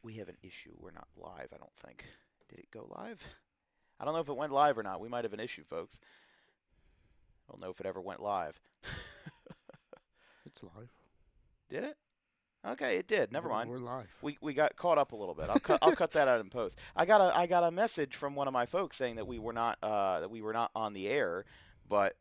We have an issue. We're not live, I don't think. Did it go live? I don't know if it went live or not. We might have an issue, folks. I don't know if it ever went live. It's live. Did it? Okay, it did. Never mind. We're live. We got caught up a little bit. I'll cut that out in post. I got a message from one of my folks saying that we were not on the air, but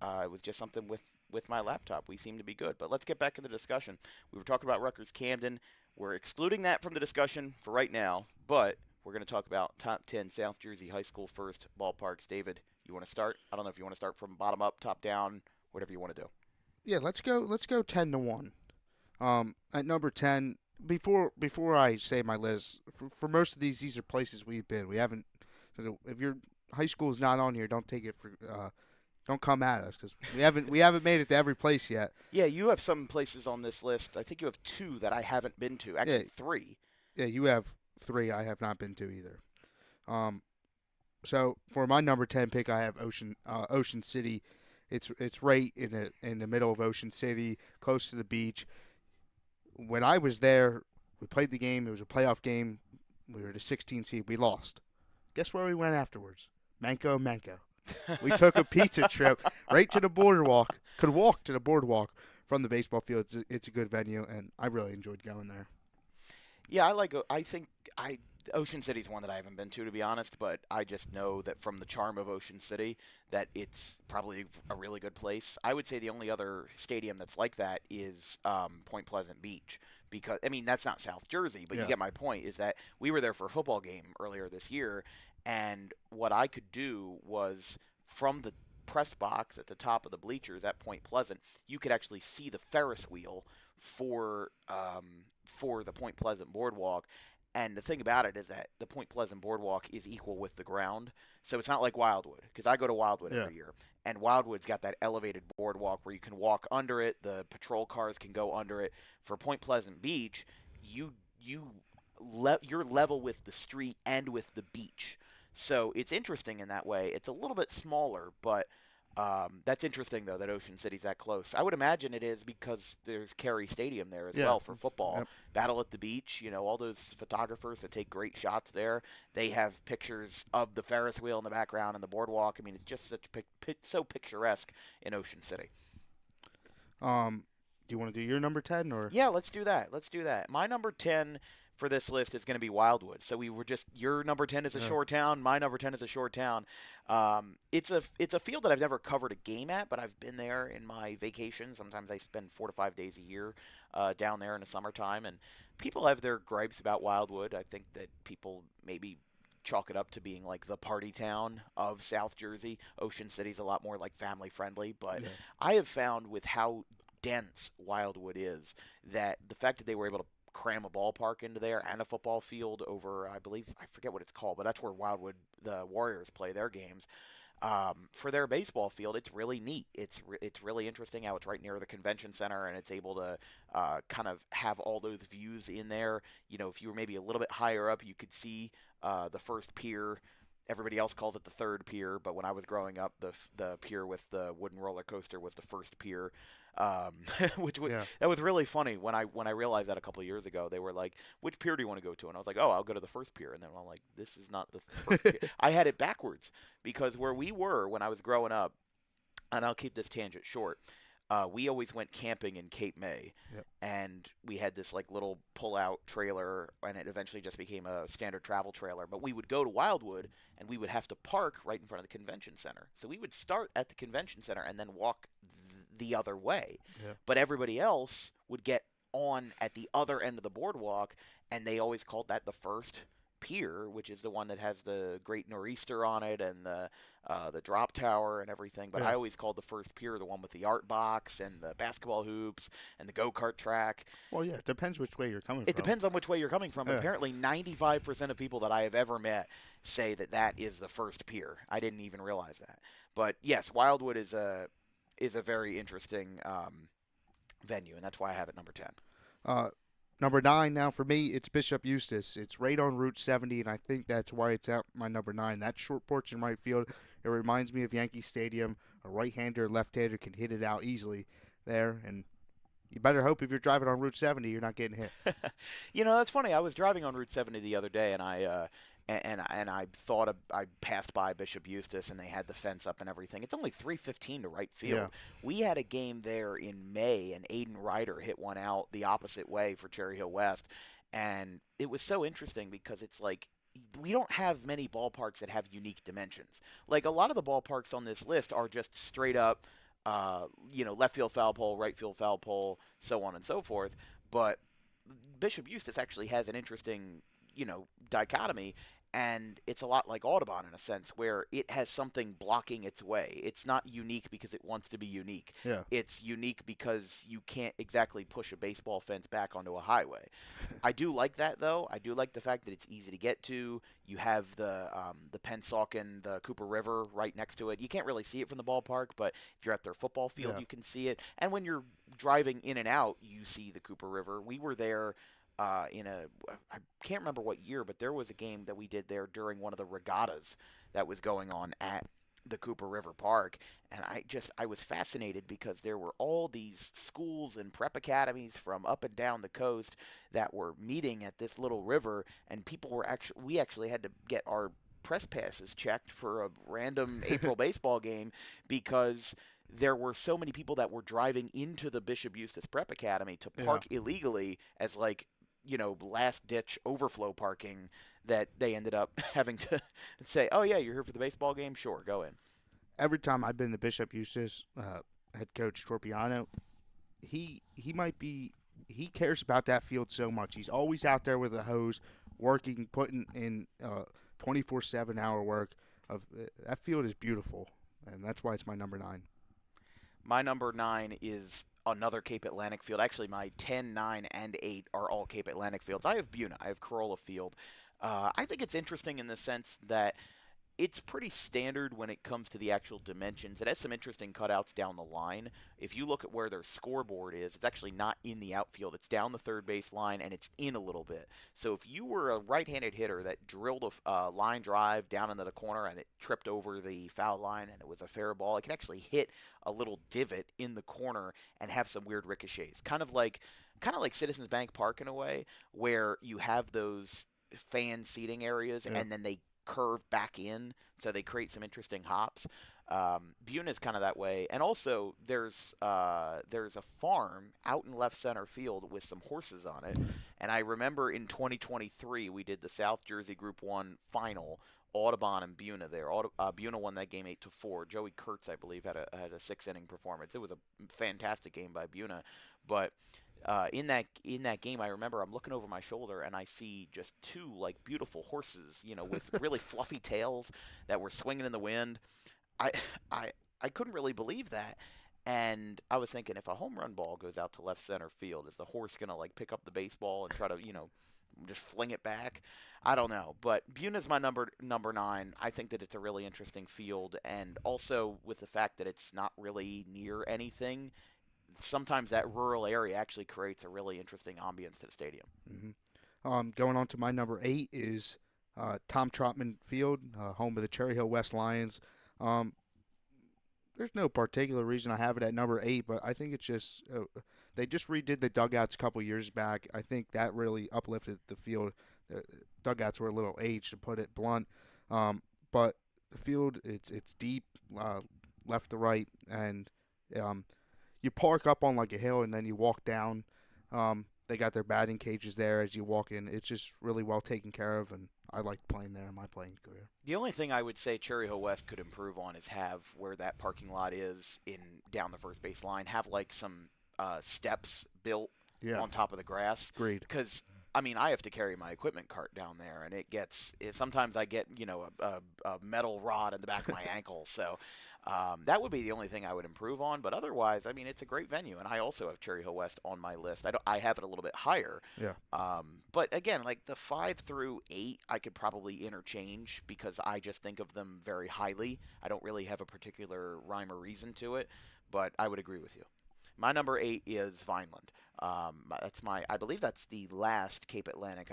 it was just something with my laptop. We seem to be good. But let's get back to the discussion. We were talking about Rutgers Camden. We're excluding that from the discussion for right now, but we're going to talk about top 10 South Jersey high school first ballparks. David, you want to start? I don't know if you want to start from bottom up, top down, whatever you want to do. Yeah, let's go. Let's go 10-1. At number 10, before I say my list, for most of these are places we've been. We haven't. So if your high school is not on here, don't take it for. Don't come at us because we haven't made it to every place yet. Yeah, you have some places on this list. I think you have two that I haven't been to. Actually, Yeah. three. Yeah, you have three I have not been to either. Um, so for my number 10 pick, I have Ocean City. It's right in the middle of Ocean City, close to the beach. When I was there, we played the game. It was a playoff game. We were the 16 seed. We lost. Guess where we went afterwards? Manco. We took a pizza trip right to the boardwalk. Could walk to the boardwalk from the baseball field. It's a good venue, and I really enjoyed going there. Yeah, I think I Ocean City's one that I haven't been to be honest, but I just know that from the charm of Ocean City that it's probably a really good place. I would say the only other stadium that's like that is Point Pleasant Beach because I mean that's not South Jersey, but you Yeah. get my point. Is that we were there for a football game earlier this year, and what I could do was from the press box at the top of the bleachers at Point Pleasant, you could actually see the Ferris wheel for the Point Pleasant boardwalk. And the thing about it is that the Point Pleasant boardwalk is equal with the ground, so it's not like Wildwood because I go to Wildwood Yeah. every year, and Wildwood's got that elevated boardwalk where you can walk under it. The patrol cars can go under it. For Point Pleasant Beach, you're level with the street and with the beach. So it's interesting in that way. It's a little bit smaller, but that's interesting though that Ocean City's that close. I would imagine it is because there's Cary Stadium there as Yeah. well for football. Yep. Battle at the Beach, all those photographers that take great shots there. They have pictures of the Ferris wheel in the background and the boardwalk. I mean, it's just so picturesque in Ocean City. Do you want to do your number 10 or? Yeah, let's do that. Let's do that. My number 10 for this list is going to be Wildwood. So we were just your number 10 is a Yeah. shore town, my number 10 is a shore town. It's a field that I've never covered a game at, but I've been there in my vacation. Sometimes I spend 4 to 5 days a year down there in the summertime, and people have their gripes about Wildwood. I think that people maybe chalk it up to being like the party town of South Jersey. Ocean City's a lot more like family friendly, but Yeah. I have found with how dense Wildwood is that the fact that they were able to cram a ballpark into there and a football field over, I believe, I forget what it's called, but that's where Wildwood, the Warriors, play their games. For their baseball field, it's really neat. It's really interesting how it's right near the convention center and it's able to kind of have all those views in there. If you were maybe a little bit higher up, you could see the first pier. Everybody else calls it the third pier, but when I was growing up, the pier with the wooden roller coaster was the first pier, Yeah. that was really funny when I realized that a couple of years ago. They were like, "Which pier do you want to go to?" And I was like, "Oh, I'll go to the first pier." And then I'm like, "This is not the first pier." I had it backwards because where we were when I was growing up, and I'll keep this tangent short. We always went camping in Cape May, Yep. and we had this like little pull-out trailer, and it eventually just became a standard travel trailer. But we would go to Wildwood, and we would have to park right in front of the convention center. So we would start at the convention center and then walk the other way. Yeah. But everybody else would get on at the other end of the boardwalk, and they always called that the first pier, which is the one that has the Great Nor'easter on it and the drop tower and everything. But Yeah. I always called the first pier the one with the art box and the basketball hoops and the go kart track. Well, yeah. It depends which way you're coming It from. depends on which way you're coming from. Yeah. Apparently, 95% of people that I have ever met say that that is the first pier. I didn't even realize that. But yes, Wildwood is a very interesting venue, and that's why I have it number 10. Uh, Number 9 now for me, it's Bishop Eustace. It's right on Route 70, and I think that's why it's at my number 9. That short porch in right field, it reminds me of Yankee Stadium. A right-hander, left-hander can hit it out easily there, and You better hope if you're driving on Route 70, you're not getting hit. That's funny. I was driving on Route 70 the other day, and I thought I passed by Bishop Eustace, and they had the fence up and everything. It's only 3:15 to right Yeah. field. We had a game there in May, and Aiden Ryder hit one out the opposite way for Cherry Hill West, and it was so interesting because it's like we don't have many ballparks that have unique dimensions. Like a lot of the ballparks on this list are just straight up, left field foul pole, right field foul pole, so on and so forth. But Bishop Eustace actually has an interesting, dichotomy, and it's a lot like Audubon in a sense, where it has something blocking its way. It's not unique because it wants to be unique. Yeah. It's unique because you can't exactly push a baseball fence back onto a highway. I do like that though. I do like the fact that it's easy to get to. You have the Pennsauken, the Cooper River right next to it. You can't really see it from the ballpark, but if you're at their football field, Yeah. you can see it. And when you're driving in and out, you see the Cooper River. We were there I can't remember what year, but there was a game that we did there during one of the regattas that was going on at the Cooper River Park, and I was fascinated because there were all these schools and prep academies from up and down the coast that were meeting at this little river, and we actually had to get our press passes checked for a random April baseball game because there were so many people that were driving into the Bishop Eustace Prep Academy to Yeah. park illegally as like last ditch overflow parking that they ended up having to say, "Oh yeah, you're here for the baseball game? Sure, go in." Every time I've been to Bishop Eustace, head coach Torpiano, he might be he cares about that field so much. He's always out there with a hose, working, putting in 24/7 hour work. Of that field is beautiful, and that's why it's my number 9. My number 9 is another Cape Atlantic field. Actually, my 10, 9, and 8 are all Cape Atlantic fields. I have Buna. I have Corolla Field. I think it's interesting in the sense that it's pretty standard when it comes to the actual dimensions. It has some interesting cutouts down the line. If you look at where their scoreboard is, it's actually not in the outfield. It's down the third base line and it's in a little bit. So if you were a right-handed hitter that drilled a line drive down into the corner and it tripped over the foul line and it was a fair ball, it can actually hit a little divot in the corner and have some weird ricochets. Kind of like Citizens Bank Park in a way, where you have those fan seating areas Yeah. and then they curve back in, so they create some interesting hops. Buna is kind of that way, and also there's a farm out in left center field with some horses on it. And I remember in 2023 we did the South Jersey Group 1 final. Audubon and Buna there. Buna won that game 8-4. Joey Kurtz, I believe, had a 6 inning performance. It was a fantastic game by Buna, but in that game, I remember I'm looking over my shoulder and I see just two like beautiful horses, with really fluffy tails that were swinging in the wind. I I couldn't really believe that, and I was thinking if a home run ball goes out to left center field, is the horse gonna like pick up the baseball and try to just fling it back? I don't know, but Buna's my number 9. I think that it's a really interesting field, and also with the fact that it's not really near anything, sometimes that rural area actually creates a really interesting ambience to the stadium. Going on to my number 8 is Tom Trotman Field, home of the Cherry Hill West Lions. Um, there's no particular reason I have it at number 8, but I think it's just they just redid the dugouts a couple years back. I think that really uplifted the field. The dugouts were a little aged, to put it blunt, but the field it's deep, left to right, and you park up on like a hill and then you walk down. They got their batting cages there as you walk in. It's just really well taken care of, and I liked playing there in my playing career. The only thing I would say Cherry Hill West could improve on is have where that parking lot is in down the first base line, have like some steps built Yeah, on top of the grass. agreed. Because I mean, I have to carry my equipment cart down there, and sometimes I get a metal rod in the back of my ankle. So that would be the only thing I would improve on. But otherwise, I mean, it's a great venue, and I also have Cherry Hill West on my list. I have it a little bit higher. Yeah, But again, like the 5 through 8, I could probably interchange because I just think of them very highly. I don't really have a particular rhyme or reason to it, but I would agree with you. My number 8 is Vineland. I believe that's the last Cape Atlantic.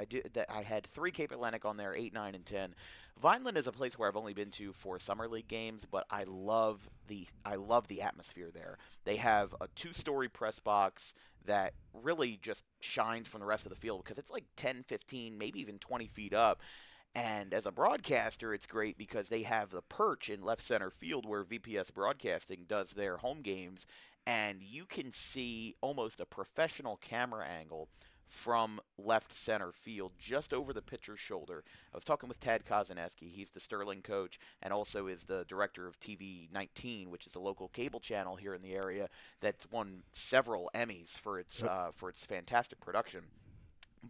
I had 3 Cape Atlantic on there, 8, 9, and 10. Vineland is a place where I've only been to for summer league games, but I love the atmosphere there. They have a 2-story press box that really just shines from the rest of the field because it's like 10, 15, maybe even 20 feet up. And as a broadcaster, it's great because they have the perch in left center field where VPS Broadcasting does their home games, and you can see almost a professional camera angle from left center field just over the pitcher's shoulder. I was talking with Tad Kozaneski. He's the Sterling coach and also is the director of TV 19, which is a local cable channel here in the area that's won several Emmys for its fantastic production.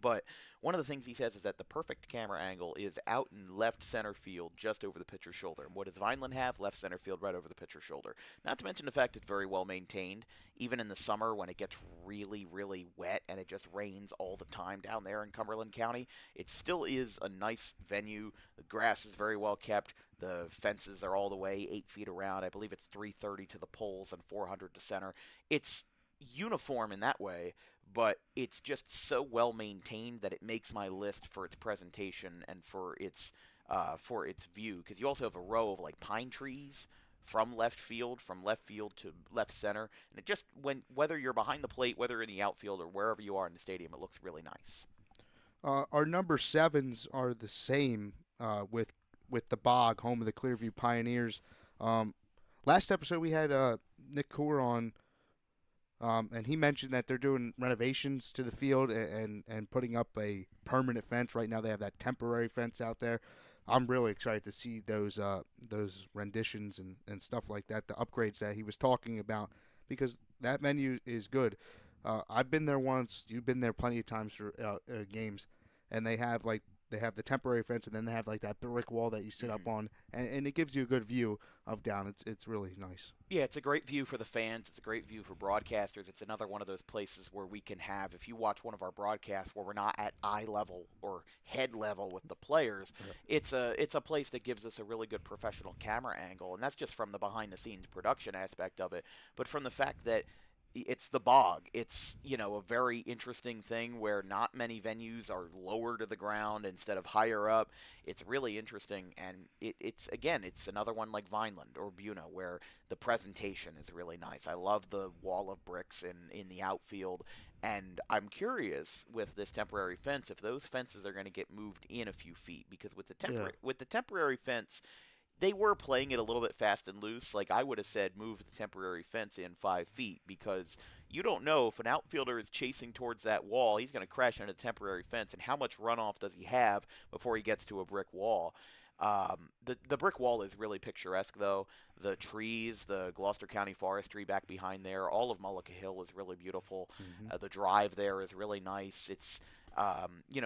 But one of the things he says is that the perfect camera angle is out in left center field just over the pitcher's shoulder. And what does Vineland have? Left center field right over the pitcher's shoulder. Not to mention the fact it's very well maintained. Even in the summer when it gets really, really wet and it just rains all the time down there in Cumberland County, it still is a nice venue. The grass is very well kept. The fences are all the way 8 feet around. I believe it's 330 to the poles and 400 to center. It's uniform in that way, but it's just so well maintained that it makes my list for its presentation and for its view. Because you also have a row of like pine trees from left field to left center, and it just whether you're behind the plate, whether in the outfield or wherever you are in the stadium, it looks really nice. Our number 7s are the same with the Bog, home of the Clearview Pioneers. Last episode we had Nick Coor on. And he mentioned that they're doing renovations to the field and putting up a permanent fence. Right now they have that temporary fence out there. I'm really excited to see those renditions and stuff like that, the upgrades that he was talking about, because that venue is good. I've been there once. You've been there plenty of times for games, and they have the temporary fence, and then they have like that brick wall that you sit up on, and it gives you a good view of down. It's really nice. Yeah, it's a great view for the fans. It's a great view for broadcasters. It's another one of those places where we can have, if you watch one of our broadcasts where we're not at eye level or head level with the players, it's a place that gives us a really good professional camera angle, and that's just from the behind the scenes production aspect of it, but from the fact that it's the Bog. It's, a very interesting thing where not many venues are lower to the ground instead of higher up. It's really interesting, and it's another one like Vineland or Buna where the presentation is really nice. I love the wall of bricks in the outfield, and I'm curious with this temporary fence if those fences are going to get moved in a few feet, because with the temporary fence, they were playing it a little bit fast and loose. Like, I would have said move the temporary fence in 5 feet, because you don't know if an outfielder is chasing towards that wall, he's going to crash into the temporary fence, and how much runoff does he have before he gets to a brick wall? The brick wall is really picturesque, though. The trees, the Gloucester County forestry back behind there, all of Mullica Hill is really beautiful. The drive there is really nice. It's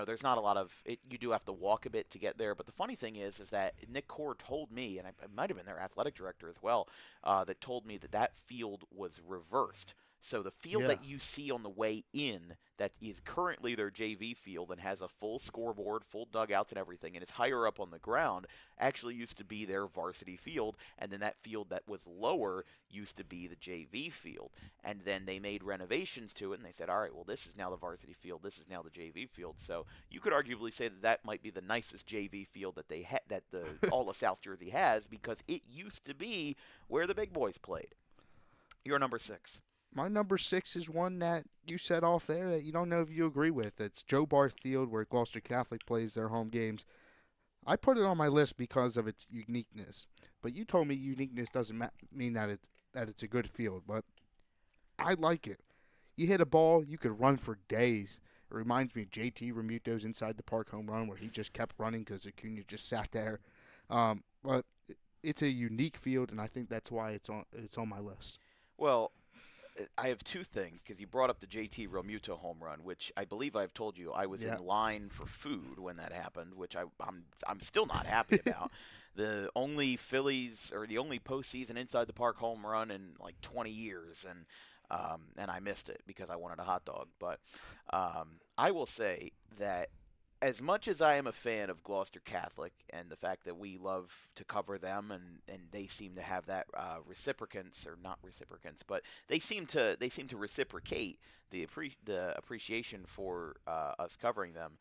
there's not a lot of it. You do have to walk a bit to get there. But the funny thing is that Nick Coor told me, and I might have been their athletic director as well, that told me that field was reversed. So the field that you see on the way in, that is currently their JV field and has a full scoreboard, full dugouts and everything, and is higher up on the ground, actually used to be their varsity field, and then that field that was lower used to be the JV field. And then they made renovations to it, and they said, all right, well, this is now the varsity field, this is now the JV field. So you could arguably say that might be the nicest JV field that all of South Jersey has, because it used to be where the big boys played. Your number 6. My number 6 is one that you said off air that you don't know if you agree with. It's Joe Barth Field, where Gloucester Catholic plays their home games. I put it on my list because of its uniqueness, but you told me uniqueness doesn't mean that it's a good field. But I like it. You hit a ball, you could run for days. It reminds me of JT Remuto's inside the park home run, where he just kept running because Acuna just sat there. But it's a unique field, and I think that's why it's on my list. Well, I have 2 things, because you brought up the JT Realmuto home run, which I believe I've told you I was in line for food when that happened, which I'm still not happy about. The only Phillies, or the only postseason inside the park home run in like 20 years, and I missed it because I wanted a hot dog. But I will say that as much as I am a fan of Gloucester Catholic and the fact that we love to cover them, and they seem to have that reciprocance, or not reciprocance, but they seem to reciprocate the appreciation for us covering them.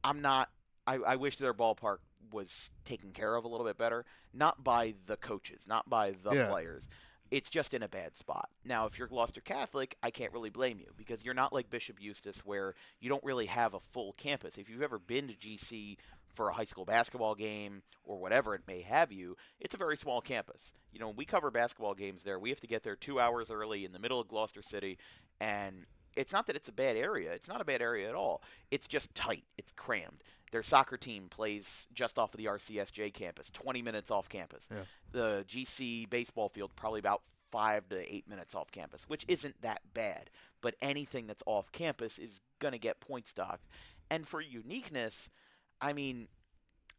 I'm not. I wish their ballpark was taken care of a little bit better, not by the coaches, not by the Yeah. players. It's just in a bad spot. Now, if you're Gloucester Catholic, I can't really blame you because you're not like Bishop Eustace where you don't really have a full campus. If you've ever been to GC for a high school basketball game or whatever it may have you, it's a very small campus. When we cover basketball games there, we have to get there 2 hours early in the middle of Gloucester City, and it's not that it's a bad area. It's not a bad area at all. It's just tight. It's crammed. Their soccer team plays just off of the RCSJ campus, 20 minutes off campus. Yeah. The GC baseball field probably about 5 to 8 minutes off campus, which isn't that bad. But anything that's off campus is going to get point stock. And for uniqueness, I mean,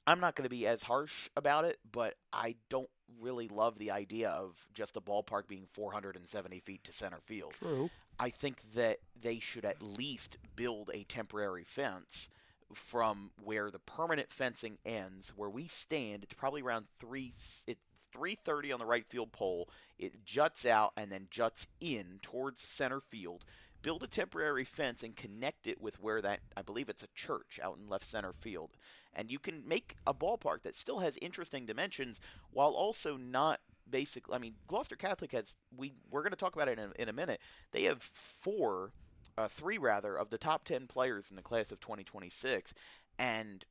I'm not going to be as harsh about it, but I don't really love the idea of just a ballpark being 470 feet to center field. True. I think that they should at least build a temporary fence from where the permanent fencing ends, where we stand. It's probably around 330 on the right field pole. It juts out and then juts in towards center field. Build a temporary fence and connect it with where that, I believe it's a church out in left center field. And you can make a ballpark that still has interesting dimensions while also not basically, I mean, Gloucester Catholic has, we're going to talk about it in a minute. They have three rather, of the top 10 players in the class of 2026, and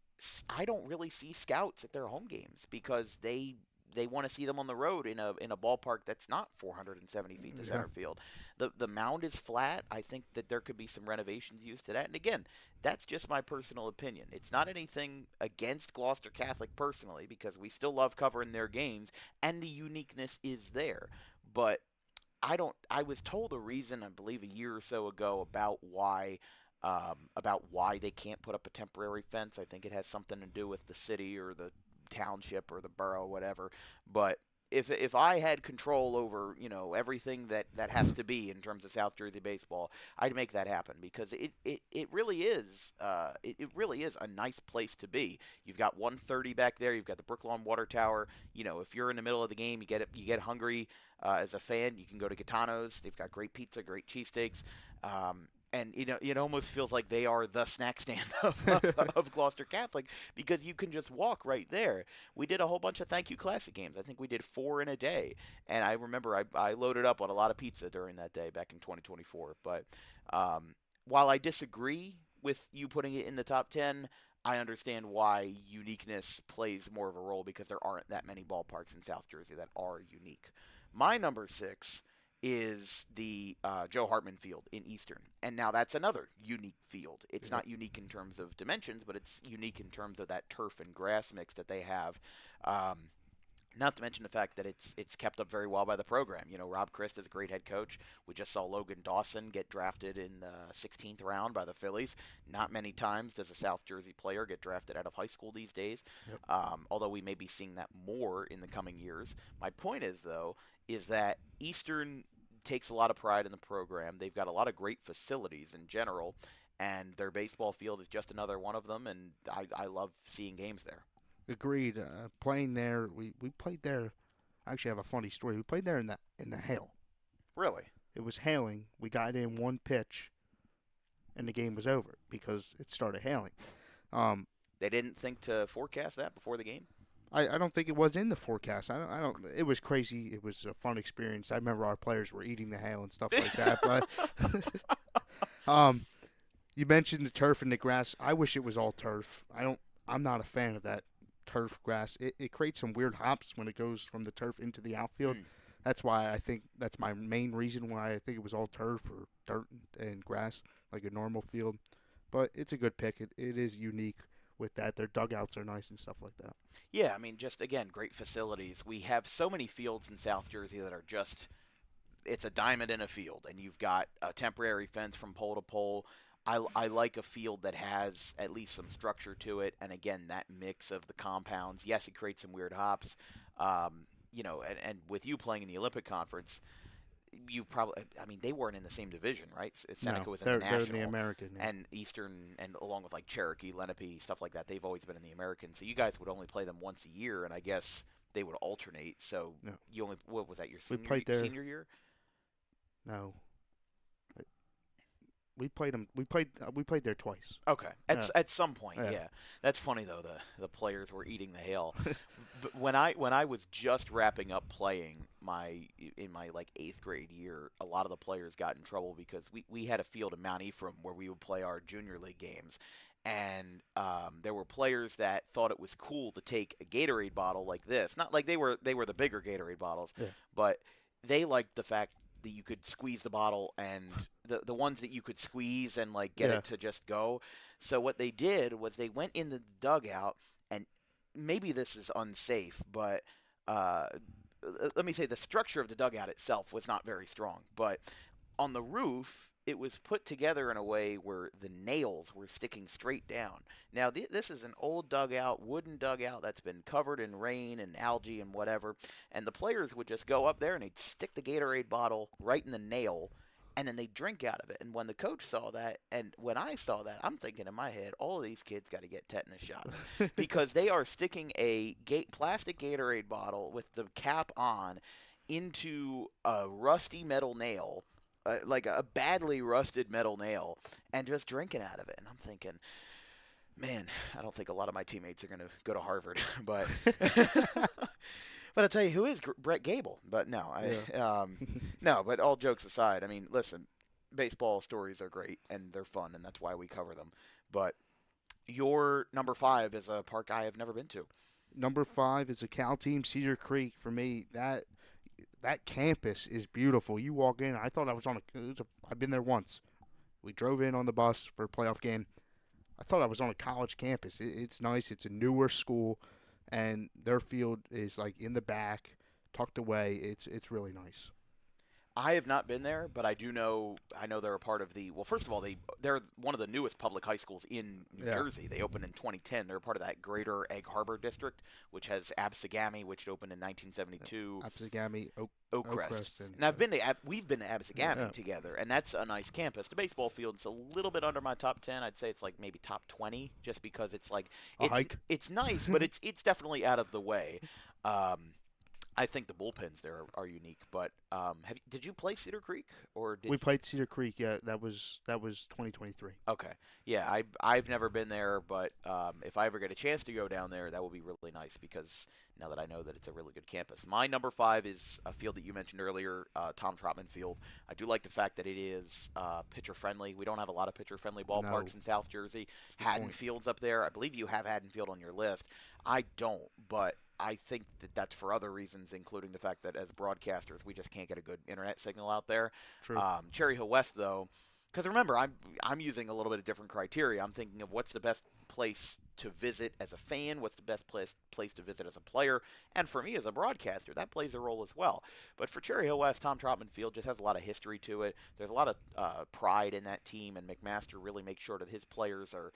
I don't really see scouts at their home games because they want to see them on the road in a ballpark that's not 470 feet to center field. The mound is flat. I think that there could be some renovations used to that. And again, that's just my personal opinion. It's not anything against Gloucester Catholic personally because we still love covering their games and the uniqueness is there. But I was told a reason, I believe a year or so ago, about why they can't put up a temporary fence. I think it has something to do with the city or the township or the borough, whatever. But if I had control over everything that has to be in terms of South Jersey baseball, I'd make that happen because it really is it really is a nice place to be. You've got 130 back there. You've got the Brooklawn Water Tower. If you're in the middle of the game, you get hungry as a fan. You can go to Gitano's. They've got great pizza, great cheesesteaks. And it almost feels like they are the snack stand of Gloucester Catholic because you can just walk right there. We did a whole bunch of Thank You Classic games. I think we did 4 in a day. And I remember I loaded up on a lot of pizza during that day back in 2024. But while I disagree with you putting it in the top 10, I understand why uniqueness plays more of a role because there aren't that many ballparks in South Jersey that are unique. My number 6 is the Joe Hartman Field in Eastern. And now that's another unique field. It's not unique in terms of dimensions, but it's unique in terms of that turf and grass mix that they have. Not to mention the fact that it's kept up very well by the program. Rob Christ is a great head coach. We just saw Logan Dawson get drafted in the 16th round by the Phillies. Not many times does a South Jersey player get drafted out of high school these days, although we may be seeing that more in the coming years. My point is, though, is that Eastern takes a lot of pride in the program. They've got a lot of great facilities in general, and their baseball field is just another one of them, and I love seeing games there. Agreed. Playing there, we played there. I actually have a funny story. We played there in the hail. Really? It was hailing. We got in one pitch, and the game was over because it started hailing. They didn't think to forecast that before the game? I don't think it was in the forecast. I don't. It was crazy. It was a fun experience. I remember our players were eating the hail and stuff like that. But you mentioned the turf and the grass. I wish it was all turf. I'm not a fan of that turf grass. It creates some weird hops when it goes from the turf into the outfield. That's why I think that's my main reason why I think it was all turf or dirt and grass like a normal field. But it's a good pick. It is unique with that. Their dugouts are nice and stuff like that. Yeah, I mean, just, again, great facilities. We have so many fields in South Jersey that are just, it's a diamond in a field, and you've got a temporary fence from pole to pole. I like a field that has at least some structure to it, and again, that mix of the compounds. Yes, it creates some weird hops, and with you playing in the Olympic Conference, you probably, I mean, they weren't in the same division, right? Seneca No, was in the they're in the National, American. Yeah. and Eastern, and along with like Cherokee, Lenape, stuff like that, they've always been in the American. So you guys would only play them once a year, and I guess they would alternate. So No, you only, what was that, your we senior played there. senior year? No, we played them. We played there twice. Okay, Yeah. at some point, Yeah. yeah. That's funny though. The players were eating the hail. But when I was just wrapping up playing in my like 8th grade year, a lot of the players got in trouble because we had a field in Mount Ephraim where we would play our junior league games, and there were players that thought it was cool to take a Gatorade bottle like this. Not like they were the bigger Gatorade bottles, Yeah. but they liked the fact that you could squeeze the bottle and the ones that you could squeeze and like get Yeah. it to just go. So what they did was they went in the dugout, and maybe this is unsafe, but uh, let me say the structure of the dugout itself was not very strong. But on the roof, it was put together in a way where the nails were sticking straight down. Now, this is an old dugout, wooden dugout that's been covered in rain and algae and whatever, and the players would just go up there and they'd stick the Gatorade bottle right in the nail, and then they'd drink out of it. And when the coach saw that, and when I saw that, I'm thinking in my head, all of these kids got to get tetanus shots because they are sticking a plastic Gatorade bottle with the cap on into a rusty metal nail, like a badly rusted metal nail, and just drinking out of it. And I'm thinking, man, I don't think a lot of my teammates are going to go to Harvard, but but I'll tell you who is Brett Gable. But no, no. But all jokes aside, I mean, listen, baseball stories are great and they're fun, and that's why we cover them. But your number 5 is a park I have never been to. Number 5 is a Cal team, Cedar Creek. For me, that campus is beautiful. You walk in, I thought I was on I've been there once. We drove in on the bus for a playoff game. I thought I was on a college campus. It's nice. It's a newer school, and their field is like in the back, tucked away. It's really nice. I have not been there, but I do know. I know they're a part of the. Well, first of all, they're one of the newest public high schools in New Jersey. They opened in 2010. They're a part of that Greater Egg Harbor District, which has Absegami, which opened in 1972. Absegami, Oakcrest. and And we've been to Absegami together, and that's a nice campus. The baseball field's a little bit under my top 10. I'd say it's like maybe top 20, just because it's like hike. It's nice, but it's definitely out of the way. I think the bullpens there are unique, but did you play Cedar Creek or did We played Cedar Creek. Yeah, that was 2023. Okay, yeah, I've never been there, but if I ever get a chance to go down there, that would be really nice because now that I know that it's a really good campus. My number 5 is a field that you mentioned earlier, Tom Trotman Field. I do like the fact that it is pitcher friendly. We don't have a lot of pitcher friendly ballparks in South Jersey. Haddon Field's up there. I believe you have Haddon Field on your list. I don't, but I think that that's for other reasons, including the fact that as broadcasters, we just can't get a good internet signal out there. True. Cherry Hill West, though, because remember, I'm using a little bit of different criteria. I'm thinking of what's the best place to visit as a fan, what's the best place to visit as a player, and for me as a broadcaster, that plays a role as well. But for Cherry Hill West, Tom Trotman Field just has a lot of history to it. There's a lot of pride in that team, and McMaster really makes sure that his players are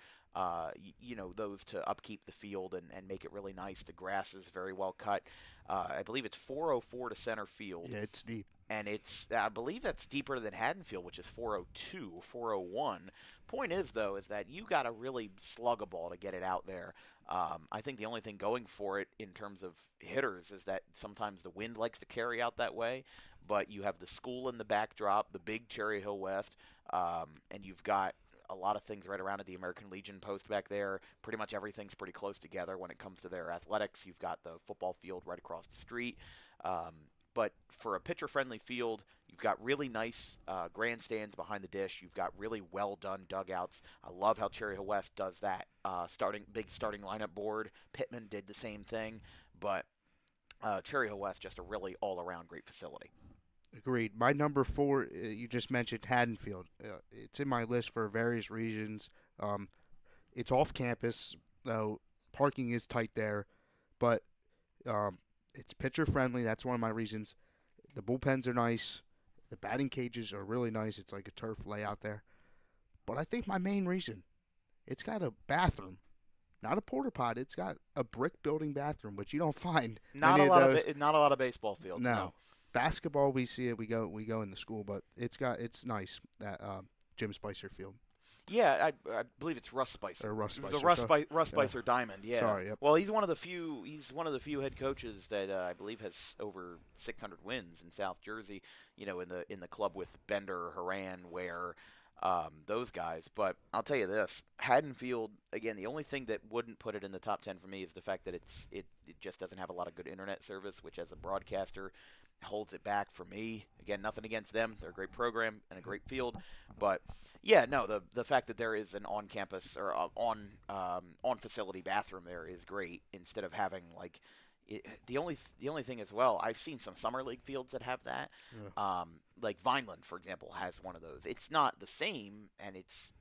those to upkeep the field and make it really nice. The grass is very well cut. I believe it's 404 to center field. Yeah, it's deep. And I believe that's deeper than Haddon Field, which is 402, 401. Point is, though, is that you got to really slug a ball to get it out there. I think the only thing going for it in terms of hitters is that sometimes the wind likes to carry out that way, but you have the school in the backdrop, the big Cherry Hill West, and you've got a lot of things right around at the American Legion post back there. Pretty much everything's pretty close together when it comes to their athletics. You've got the football field right across the street. But for a pitcher-friendly field, you've got really nice grandstands behind the dish. You've got really well-done dugouts. I love how Cherry Hill West does that. Big starting lineup board. Pittman did the same thing. But Cherry Hill West, just a really all-around great facility. Agreed. My number 4, you just mentioned Haddonfield. It's in my list for various reasons. It's off campus, though parking is tight there, but it's pitcher friendly. That's one of my reasons. The bullpens are nice. The batting cages are really nice. It's like a turf layout there. But I think my main reason, it's got a bathroom. Not a porta potty. It's got a brick building bathroom, which you don't find. Not a lot of baseball fields. No. Basketball, we see it. We go in the school, but it's nice that Jim Spicer Field Yeah, I believe it's Russ Spicer. or Russ The Spicer. Russ, So Russ yeah, Spicer Diamond, yeah. sorry. Yep. Well, he's one of the few. He's one of the few head coaches that I believe has over 600 wins in South Jersey. In the club with Bender, Haran, Ware, those guys. But I'll tell you this: Haddonfield, again, the only thing that wouldn't put it in the top 10 for me is the fact that it just doesn't have a lot of good internet service, which as a broadcaster holds it back for me. Again, nothing against them; they're a great program and a great field, but yeah, no, the fact that there is an on campus or on facility bathroom there is great. Instead of having like the only thing as well, I've seen some summer league fields that have that. Yeah. Like Vineland, for example, has one of those. It's not the same, and it's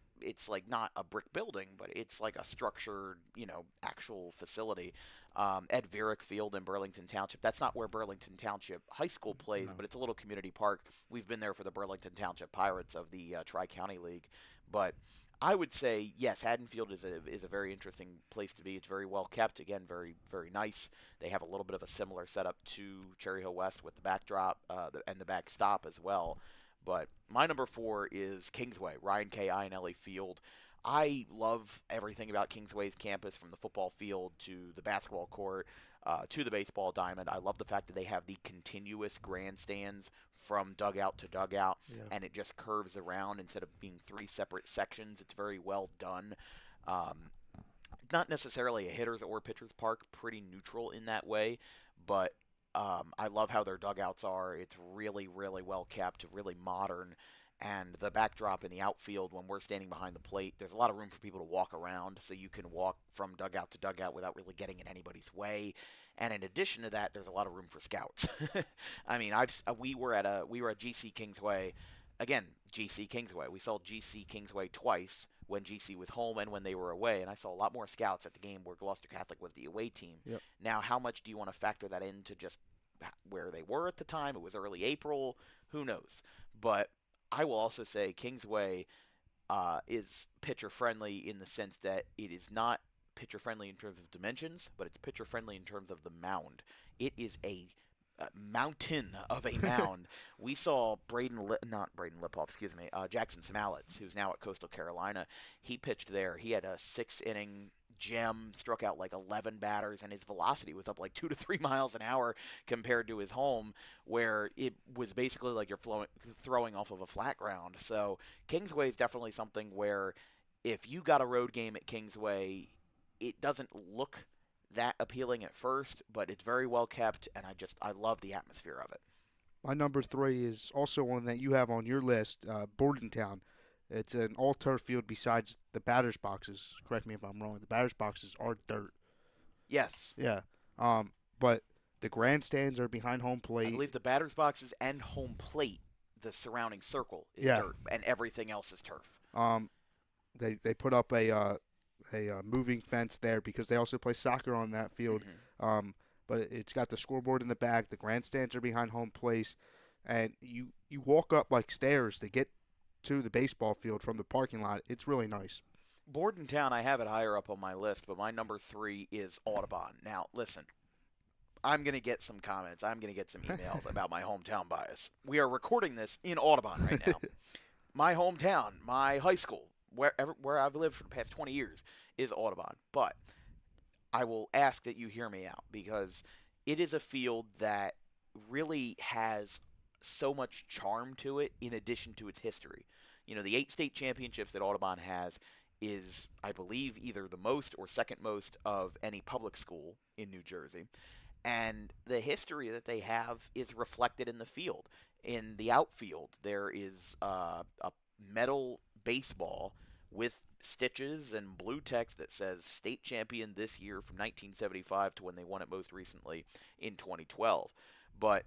like not a brick building, but it's like a structured, actual facility. Ed Varick Field in Burlington Township. That's not where Burlington Township High School plays, No. but it's a little community park. We've been there for the Burlington Township Pirates of the Tri-County League. But I would say yes, Haddonfield is a very interesting place to be. It's very well kept. Again, very very nice. They have a little bit of a similar setup to Cherry Hill West with the backdrop and the backstop as well. But my number 4 is Kingsway, Ryan K. Ionelli Field. I love everything about Kingsway's campus, from the football field to the basketball court to the baseball diamond. I love the fact that they have the continuous grandstands from dugout to dugout, Yeah. and it just curves around instead of being 3 separate sections. It's very well done. Um, Not necessarily a hitter's or pitcher's park, pretty neutral in that way, but I love how their dugouts are. It's really, really well kept, really modern. And the backdrop in the outfield, when we're standing behind the plate, there's a lot of room for people to walk around, so you can walk from dugout to dugout without really getting in anybody's way. And in addition to that, there's a lot of room for scouts. I mean, we were at GC Kingsway, again, GC Kingsway. We saw GC Kingsway twice, when GC was home and when they were away, and I saw a lot more scouts at the game where Gloucester Catholic was the away team. Yep. Now, how much do you want to factor that into just where they were at the time? It was early April. Who knows? But I will also say Kingsway is pitcher friendly in the sense that it is not pitcher friendly in terms of dimensions, but it's pitcher friendly in terms of the mound. It is a mountain of a mound. We saw not Braden Lipoff, excuse me, Jackson Smalletz, who's now at Coastal Carolina. He pitched there. He had a 6 inning gem, struck out like 11 batters, and his velocity was up like 2 to 3 miles an hour compared to his home, where it was basically like you're throwing off of a flat ground. So Kingsway is definitely something where if you got a road game at Kingsway, it doesn't look that appealing at first, but it's very well kept, and I love the atmosphere of it. My number 3 is also one that you have on your list, Bordentown. It's an all-turf field besides the batter's boxes. Correct me if I'm wrong. The batter's boxes are dirt. Yes. Yeah. But the grandstands are behind home I plate. believe the batter's boxes and home plate, the surrounding circle, is Yeah. dirt, and everything else is turf. They put up a moving fence there because they also play soccer on that field. But it's got the scoreboard in the back. The grandstands are behind home plate, and you walk up like stairs to get to the baseball field from the parking lot. It's really nice. Bordentown, I have it higher up on my list, but my number 3 is Audubon. Now, listen, I'm going to get some comments. I'm going to get some emails about my hometown bias. We are recording this in Audubon right now. My hometown, my high school, where I've lived for the past 20 years, is Audubon. But I will ask that you hear me out, because it is a field that really has so much charm to it in addition to its history. The 8 state championships that Audubon has is, I believe, either the most or second most of any public school in New Jersey. And the history that they have is reflected in the field. In the outfield, there is a metal baseball with stitches and blue text that says state champion this year from 1975 to when they won it most recently in 2012. But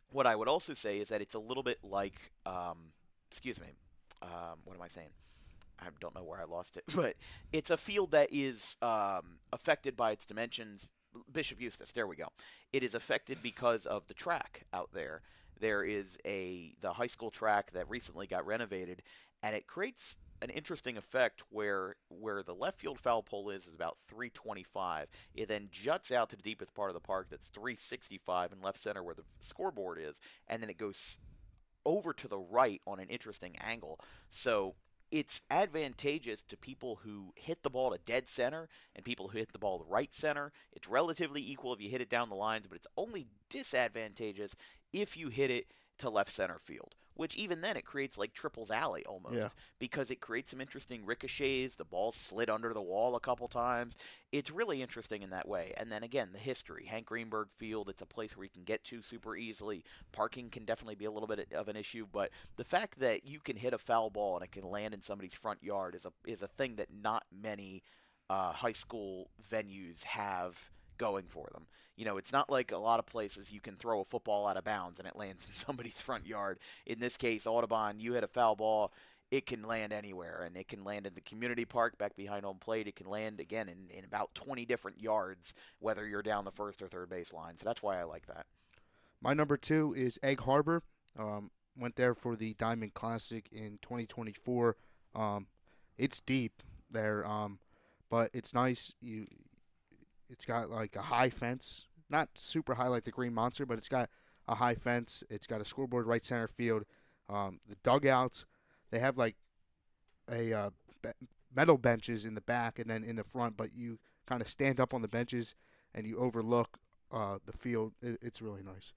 what I would also say is that it's a little bit like, what am I saying? I don't know where I lost it, but it's a field that is affected by its dimensions. Bishop Eustace, there we go. It is affected because of the track out there. There is the high school track that recently got renovated, and it creates an interesting effect where the left field foul pole is about 325. It then juts out to the deepest part of the park that's 365 in left center where the scoreboard is, and then it goes over to the right on an interesting angle. So it's advantageous to people who hit the ball to dead center and people who hit the ball to right center. It's relatively equal if you hit it down the lines, but it's only disadvantageous if you hit it to left center field, which even then it creates like triples alley Yeah. almost because it creates some interesting ricochets. The ball slid under the wall a couple times. It's really interesting in that way. And then again, the history. Hank Greenberg Field, it's a place where you can get to super easily. Parking can definitely be a little bit of an issue, but the fact that you can hit a foul ball and it can land in somebody's front yard is a thing that not many high school venues have going for them. You know, it's not like a lot of places you can throw a football out of bounds and it lands in somebody's front yard. In this case, Audubon, you hit a foul ball, it can land anywhere, and it can land in the community park back behind home plate. It can land again in about 20 different yards, whether you're down the first or third base line. So that's why I like that. My number 2 is Egg Harbor. Went there for the Diamond Classic in 2024. It's deep there, but it's nice. It's got like a high fence, not super high like the Green Monster, but it's got a high fence. It's got a scoreboard right center field. The dugouts, they have like a metal benches in the back and then in the front, but you kind of stand up on the benches and you overlook the field. It's really nice.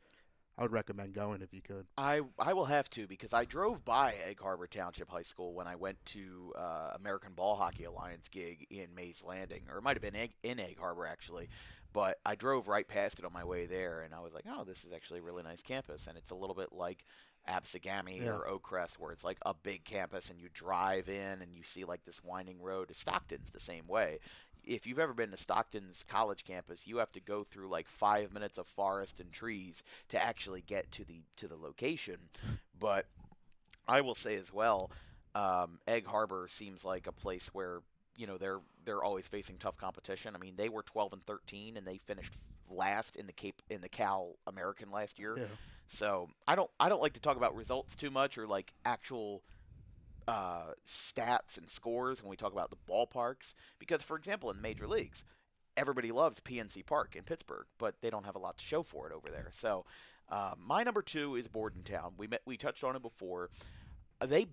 I would recommend going if you could. I will have to because I drove by Egg Harbor Township High School when I went to American Ball Hockey Alliance gig in Mays Landing, or it might have been in Egg Harbor actually, but I drove right past it on my way there, and I was like, oh, this is actually a really nice campus, and it's a little bit like Absegami Yeah. or Oakcrest, where it's like a big campus, and you drive in and you see like this winding road. Stockton's the same way. If you've ever been to Stockton's college campus, you have to go through like 5 minutes of forest and trees to actually get to the location. But I will say as well, Egg Harbor seems like a place where they're always facing tough competition. I mean, they were 12-13 and they finished last in the Cal American last year. Yeah. So I don't like to talk about results too much or like actual stats and scores when we talk about the ballparks because, for example, in major leagues, everybody loves PNC Park in Pittsburgh, but they don't have a lot to show for it over there. So my number 2 is Bordentown. We touched on it before. They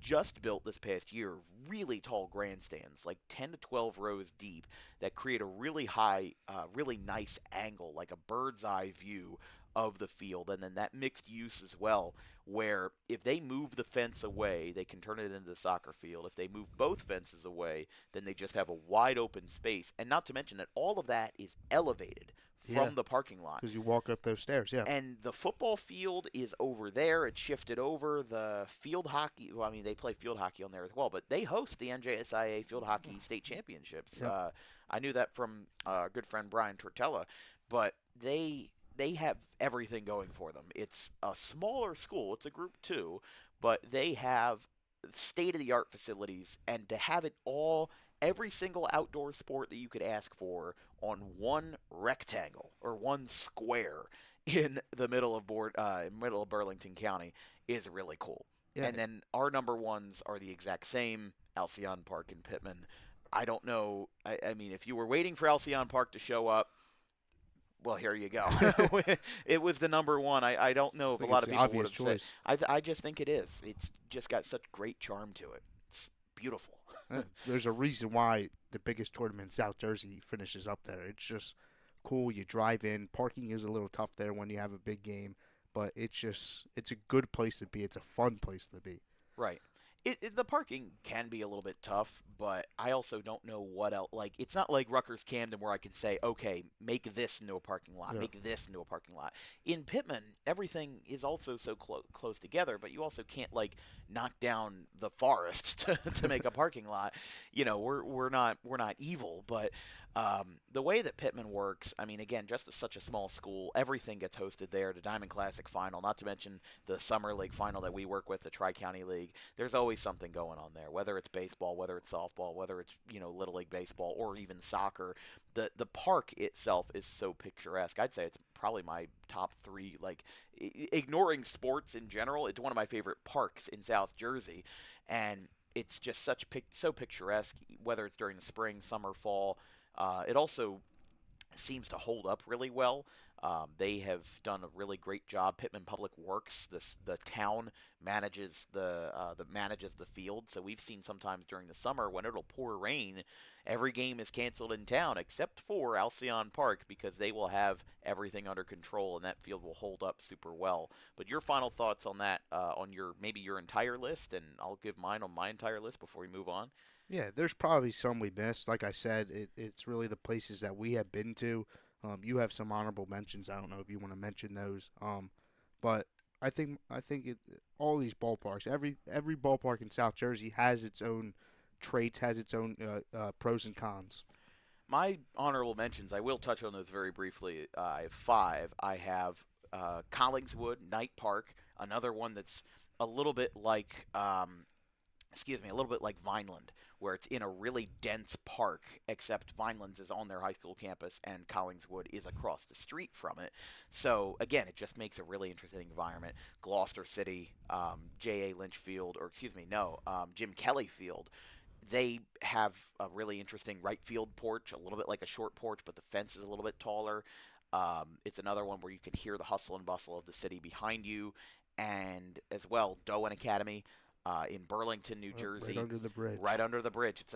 just built this past year really tall grandstands, like 10 to 12 rows deep, that create a really high, really nice angle, like a bird's eye view of the field, and then that mixed use as well, where if they move the fence away, they can turn it into a soccer field. If they move both fences away, then they just have a wide open space, and not to mention that all of that is elevated Yeah. from the parking lot. Because you walk up those stairs. Yeah. And the football field is over there. It's shifted over. The field hockey, well, I mean, they play field hockey on there as well, but they host the NJSIA Field Hockey State Championships. Yep. I knew that from our good friend Brian Tortella, but they have everything going for them. It's a smaller school. It's a Group 2, but they have state-of-the-art facilities, and to have it all, every single outdoor sport that you could ask for on one rectangle or one square in the middle of Burlington County is really cool. Yeah. And then our number ones are the exact same, Alcyon Park in Pittman. I don't know. I mean, if you were waiting for Alcyon Park to show up, well, here you go. It was the number 1. I don't know if a Think lot it's of the people would obvious have choice. said. I just think it is. It's just got such great charm to it. It's beautiful. There's a reason why the biggest tournament in South Jersey finishes up there. It's just cool. You drive in. Parking is a little tough there when you have a big game, but it's a good place to be. It's a fun place to be. Right. The parking can be a little bit tough, but I also don't know what else. Like, it's not like Rutgers Camden where I can say, okay, make this into a parking lot, Yeah. make this into a parking lot. In Pittman, everything is also so close together, but you also can't like knock down the forest to make a parking lot. You know, we're not evil, but the way that Pittman works, I mean, again, just as such a small school, everything gets hosted there. The Diamond Classic final, not to mention the Summer League final that we work with, the Tri-County League. There's always something going on there, whether it's baseball, whether it's softball, whether it's Little League baseball, or even soccer. The park itself is so picturesque. I'd say it's probably my top 3. Like, ignoring sports in general, it's one of my favorite parks in South Jersey, and it's just so picturesque, whether it's during the spring, summer, fall. It also seems to hold up really well. They have done a really great job. Pittman Public Works, the town manages the field. So we've seen sometimes during the summer when it'll pour rain, every game is canceled in town except for Alcyon Park because they will have everything under control and that field will hold up super well. But your final thoughts on that, on your entire list, and I'll give mine on my entire list before we move on. Yeah, there's probably some we missed. Like I said, it's really the places that we have been to. You have some honorable mentions. I don't know if you want to mention those. But I think all these ballparks, every ballpark in South Jersey has its own traits, has its own pros and cons. My honorable mentions, I will touch on those very briefly. I have five. I have Collingswood, Knight Park, another one that's a little bit like, a little bit like Vineland, where it's in a really dense park, except Vineland's is on their high school campus and Collingswood is across the street from it. So, again, it just makes a really interesting environment. Gloucester City, J.A. Lynch Field, or excuse me, no, Jim Kelly Field, they have a really interesting right field porch, a little bit like a short porch, but the fence is a little bit taller. It's another one where you can hear the hustle and bustle of the city behind you, and as well, Doan Academy in Burlington, New Right Jersey, under the bridge. right under the bridge. It's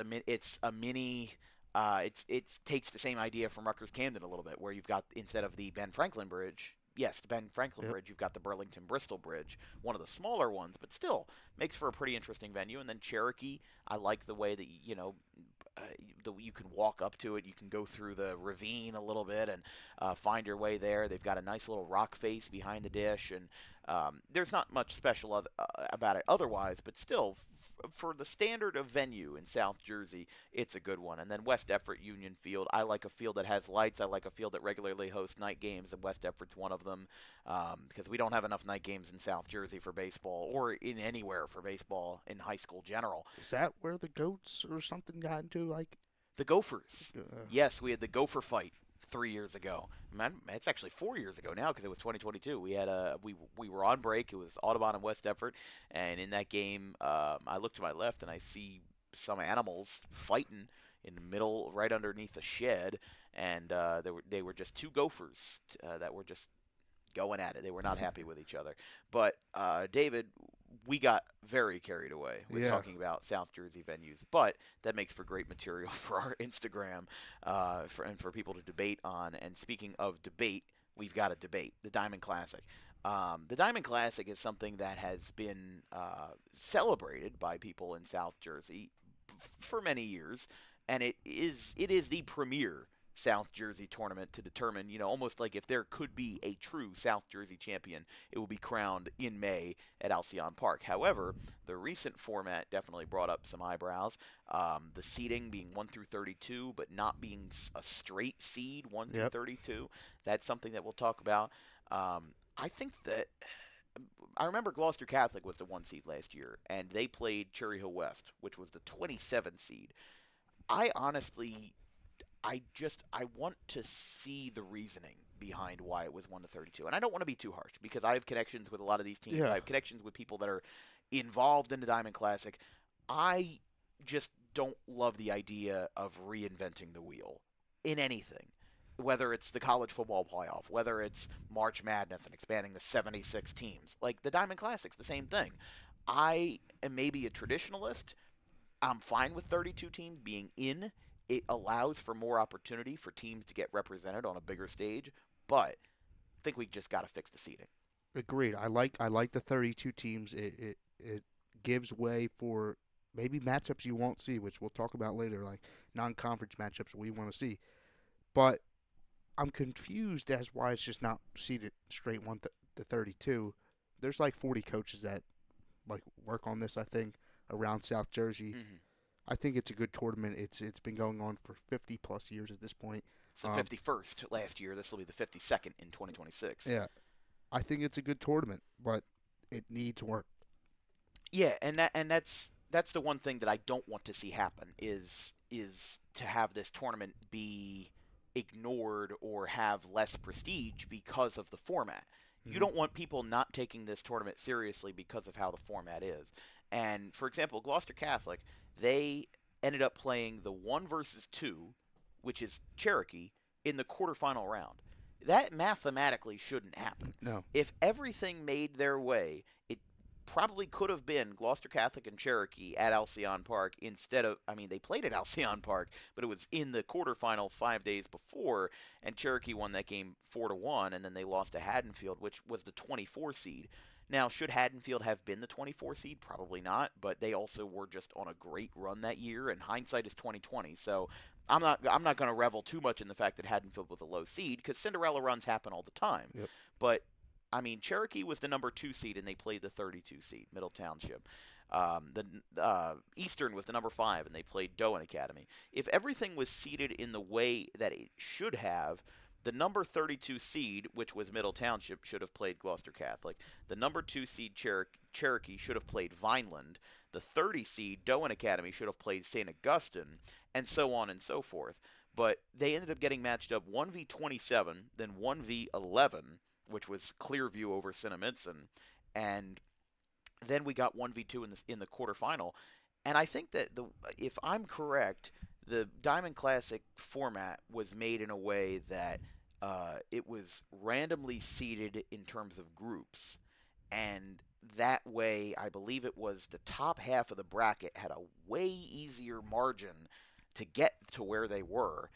a mini. It takes the same idea from Rutgers Camden a little bit, where you've got instead of the Ben Franklin Bridge. Yes, the Ben Franklin Yep. Bridge. You've got the Burlington Bristol Bridge, one of the smaller ones, but still makes for a pretty interesting venue. And then Cherokee, I like the way that you can walk up to it. You can go through the ravine a little bit and find your way there. They've got a nice little rock face behind the dish, and there's not much special about it otherwise, but still, for the standard of venue in South Jersey, it's a good one. And then West Effort Union Field, I like a field that has lights. I like a field that regularly hosts night games, and West Effort's one of them because we don't have enough night games in South Jersey for baseball or in anywhere for baseball in high school general. Is that where the goats or something got into? Like, The Gophers. uh, Yes, we had the Gopher fight 3 years ago. Man, it's actually 4 years ago now because it was 2022. We were on break. It was Audubon and West Effort, and in that game, I look to my left and I see some animals fighting in the middle, right underneath a shed, and they were just two gophers that were just going at it. They were not happy with each other. But David, we got very carried away with yeah, talking about South Jersey venues, but that makes for great material for our Instagram and for people to debate on. And speaking of debate, we've got a debate, the Diamond Classic. The Diamond Classic is something that has been celebrated by people in South Jersey for many years, and it is the premier South Jersey tournament to determine, almost like if there could be a true South Jersey champion, it will be crowned in May at Alcyon Park. However, the recent format definitely brought up some eyebrows. The seeding being 1 through 32, but not being a straight seed 1 through yep. 32. That's something that we'll talk about. I think that I remember Gloucester Catholic was the 1 seed last year, and they played Cherry Hill West, which was the 27 seed. I honestly I want to see the reasoning behind why it was 1 to 32. And I don't want to be too harsh because I have connections with a lot of these teams. I Yeah, have connections with people that are involved in the Diamond Classic. I just don't love the idea of reinventing the wheel in anything. Whether it's the college football playoff, whether it's March Madness and expanding to 76 teams. Like the Diamond Classic's the same thing. I am maybe a traditionalist. I'm fine with 32 teams being in. It allows for more opportunity for teams to get represented on a bigger stage, but I think we just got to fix the seating. agreed. I like the 32 teams. It gives way for maybe matchups you won't see, which we'll talk about later, like non-conference matchups we want to see. But I'm confused as why it's just not seated straight to 32. There's like 40 coaches that like work on this. I think around South Jersey. Mm-hmm. I think it's a good tournament. It's been going on for 50 plus years at this point. It's the Um, 51st last year. This will be the 52nd in 2026. yeah, I think it's a good tournament, but it needs work. Yeah, and that's the one thing that I don't want to see happen is to have this tournament be ignored or have less prestige because of the format. You Hmm. don't want people not taking this tournament seriously because of how the format is. And for example, Gloucester Catholic, they ended up playing the 1 versus 2, which is Cherokee, in the quarterfinal round. That mathematically shouldn't happen. No. If everything made their way, it probably could have been Gloucester Catholic and Cherokee at Alcyon Park instead of, I mean, they played at Alcyon Park, but it was in the quarterfinal 5 days before, and Cherokee won that game 4-1, and then they lost to Haddonfield, which was the 24 seed. Now, should Haddonfield have been the 24 seed? Probably not, but they also were just on a great run that year, and hindsight is 2020. So I'm not going to revel too much in the fact that Haddonfield was a low seed because Cinderella runs happen all the time. Yep. But I mean, Cherokee was the number 2 seed, and they played the 32 seed, Middle Township. The Eastern was the number 5, and they played Doan Academy. If everything was seeded in the way that it should have, the number 32 seed, which was Middle Township, should have played Gloucester Catholic. The number 2 seed Cherokee should have played Vineland. The 30 seed Doan Academy should have played St. Augustine, and so on and so forth. But they ended up getting matched up 1v27, then 1v11, which was Clearview over Cinnaminson, and then we got 1v2 in the quarterfinal. And I think that if I'm correct, the Diamond Classic format was made in a way that it was randomly seeded in terms of groups, and that way I believe it was the top half of the bracket had a way easier margin to get to where they were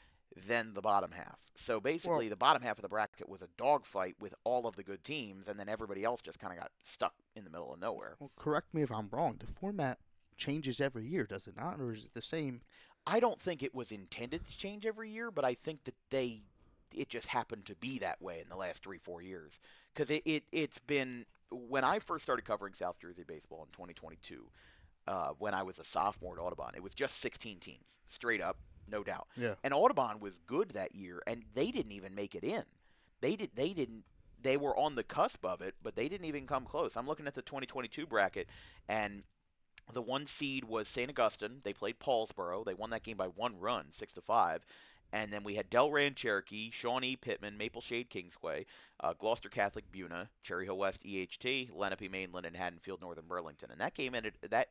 than the bottom half. So basically, the bottom half of the bracket was a dogfight with all of the good teams, and then everybody else just kind of got stuck in the middle of nowhere. Well, correct me if I'm wrong. The format changes every year, does it not, or is it the same? I don't think it was intended to change every year, but I think that it just happened to be that way in the last 3-4 years. Because it's been, when I first started covering South Jersey baseball in 2022, when I was a sophomore at Audubon, it was just 16 teams, straight up, no doubt. Yeah. And Audubon was good that year, and they didn't even make it in. They were on the cusp of it, but they didn't even come close. I'm looking at the 2022 bracket, and the 1 seed was St. Augustine. They played Paulsboro. They won that game by 1 run, 6-5. And then we had Delran Cherokee, Shawnee Pittman, Maple Shade Kingsway, Gloucester Catholic Buna, Cherry Hill West EHT, Lenape Mainland, and Haddonfield Northern Burlington. And that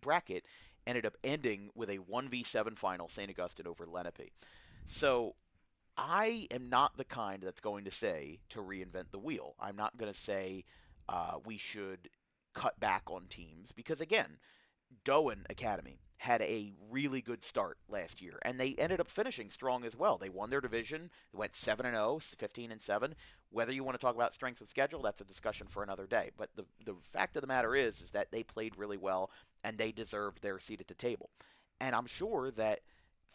bracket ended up ending with a 1v7 final, St. Augustine over Lenape. So I am not the kind that's going to say to reinvent the wheel. I'm not going to say we should cut back on teams because, again, Doan Academy had a really good start last year, and they ended up finishing strong as well. They won their division. They went 7-0, 15-7. Whether you want to talk about strength of schedule, that's a discussion for another day. But the fact of the matter is that they played really well, and they deserved their seat at the table. And I'm sure that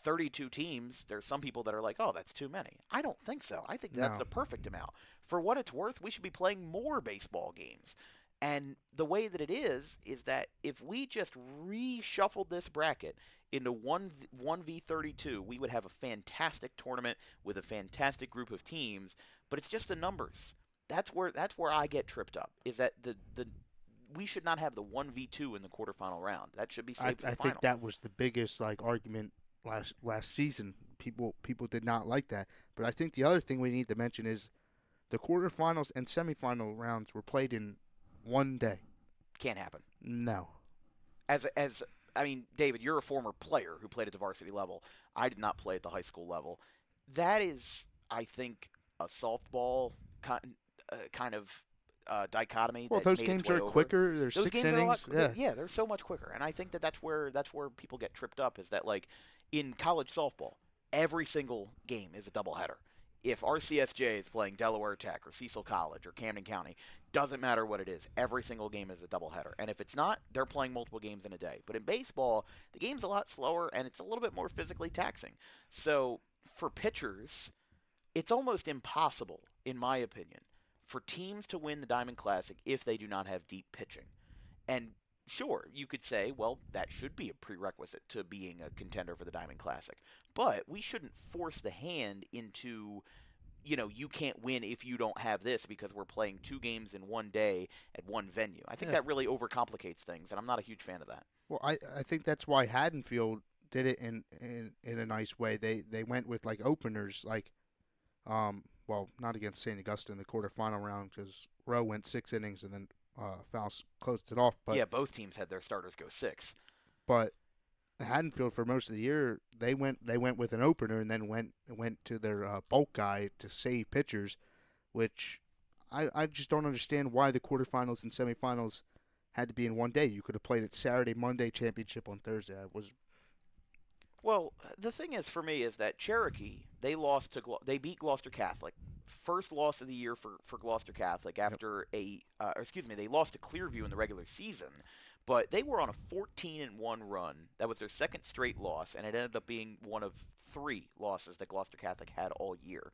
32 teams, there's some people that are like, oh, that's too many. I don't think so. I think that's the perfect amount. For what it's worth, we should be playing more baseball games. And the way that it is that if we just reshuffled this bracket into 1v32, we would have a fantastic tournament with a fantastic group of teams, but it's just the numbers. That's where I get tripped up, is that we should not have the 1v2 in the quarterfinal round. That should be saved for the final. I think that was the biggest argument last season. People did not like that. But I think the other thing we need to mention is the quarterfinals and semifinal rounds were played in one day. Can't happen. No. I mean, David, you're a former player who played at the varsity level. I did not play at the high school level. That is, I think, a softball kind of dichotomy. Well, those games are quicker. There's 6 innings. Yeah, they're so much quicker. And I think that's where people get tripped up, is that, like, in college softball, every single game is a doubleheader. If RCSJ is playing Delaware Tech or Cecil College or Camden County, doesn't matter what it is. Every single game is a doubleheader. And if it's not, they're playing multiple games in a day. But in baseball, the game's a lot slower and it's a little bit more physically taxing. So for pitchers, it's almost impossible, in my opinion, for teams to win the Diamond Classic if they do not have deep pitching. And sure, you could say, well, that should be a prerequisite to being a contender for the Diamond Classic. But we shouldn't force the hand into, you can't win if you don't have this because we're playing 2 games in one day at one venue. I think that really overcomplicates things, and I'm not a huge fan of that. Well, I think that's why Haddonfield did it in a nice way. They went with, openers, well, not against St. Augustine in the quarterfinal round because Rowe went 6 innings and then Faust closed it off. Yeah, both teams had their starters go 6. But Haddonfield for most of the year they went with an opener and then went to their bulk guy to save pitchers, which I just don't understand why the quarterfinals and semifinals had to be in one day. You could have played it Saturday, Monday, championship on Thursday. Well, the thing is for me is that Cherokee, they beat Gloucester Catholic. First loss of the year for Gloucester Catholic Yep. after they lost to Clearview in the regular season, but they were on a 14-1 run. That was their second straight loss, and it ended up being one of 3 losses that Gloucester Catholic had all year.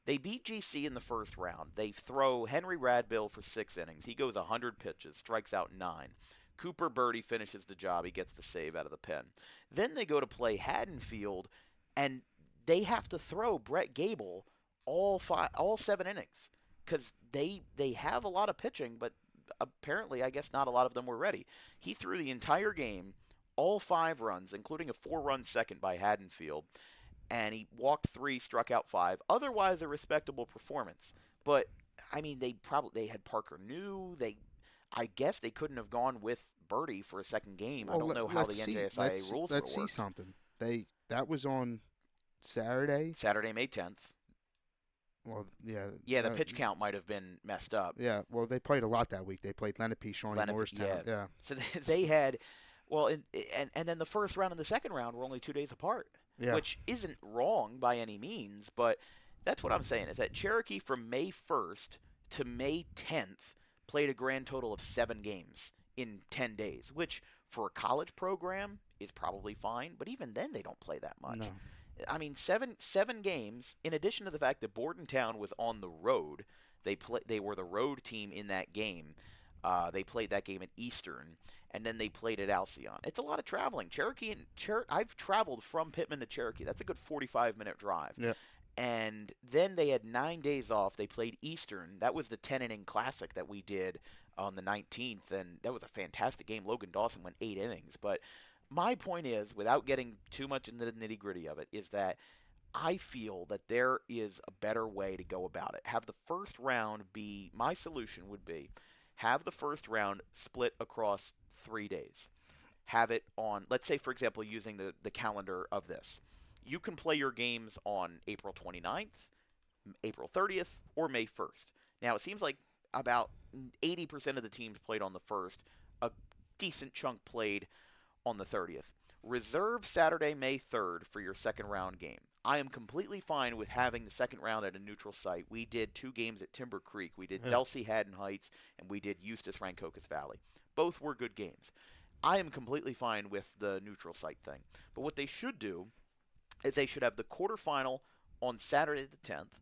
They beat GC in the first round. They throw Henry Radbill for 6 innings. He goes 100 pitches, strikes out 9. Cooper Birdie finishes the job. He gets the save out of the pen. Then they go to play Haddonfield, and they have to throw Brett Gable all 7 innings because they have a lot of pitching, but apparently, I guess not a lot of them were ready. He threw the entire game, all 5 runs, including a 4-run second by Haddonfield, and he walked 3, struck out 5. Otherwise, a respectable performance. But I mean, they had Parker New. I guess they couldn't have gone with Birdie for a second game. I Well, don't know how the NJSIA rules would let's see work. something. That was on Saturday. Saturday, May 10th. Well, yeah. Yeah, the pitch count might have been messed up. Yeah, well, they played a lot that week. They played Lenape, Shawnee, Morristown. Yeah. So they had, well, and then the first round and the second round were only 2 days apart, which isn't wrong by any means, but that's what I'm saying is that Cherokee from May 1st to May 10th played a grand total of 7 games in 10 days, which for a college program is probably fine, but even then they don't play that much. No. I mean, seven games. In addition to the fact that Bordentown was on the road, they were the road team in that game. They played that game at Eastern, and then they played at Alcyon. It's a lot of traveling. I've traveled from Pittman to Cherokee. That's a good 45-minute drive. Yeah. And then they had 9 days off. They played Eastern. That was the 10-inning classic that we did on the 19th, and that was a fantastic game. Logan Dawson went 8 innings, but my point is, without getting too much into the nitty-gritty of it, is that I feel that there is a better way to go about it. Have the first round be, my solution would be, have the first round split across 3 days. Have it on, let's say, for example, using the calendar of this. You can play your games on April 29th, April 30th, or May 1st. Now, it seems like about 80% of the teams played on the 1st. A decent chunk played on the 30th. Reserve Saturday, May 3rd for your second round game. I am completely fine with having the second round at a neutral site. We did 2 games at Timber Creek. We did Delsey Haddon Heights, and we did Eustis Rancocas Valley. Both were good games. I am completely fine with the neutral site thing. But what they should do is they should have the quarterfinal on Saturday the 10th,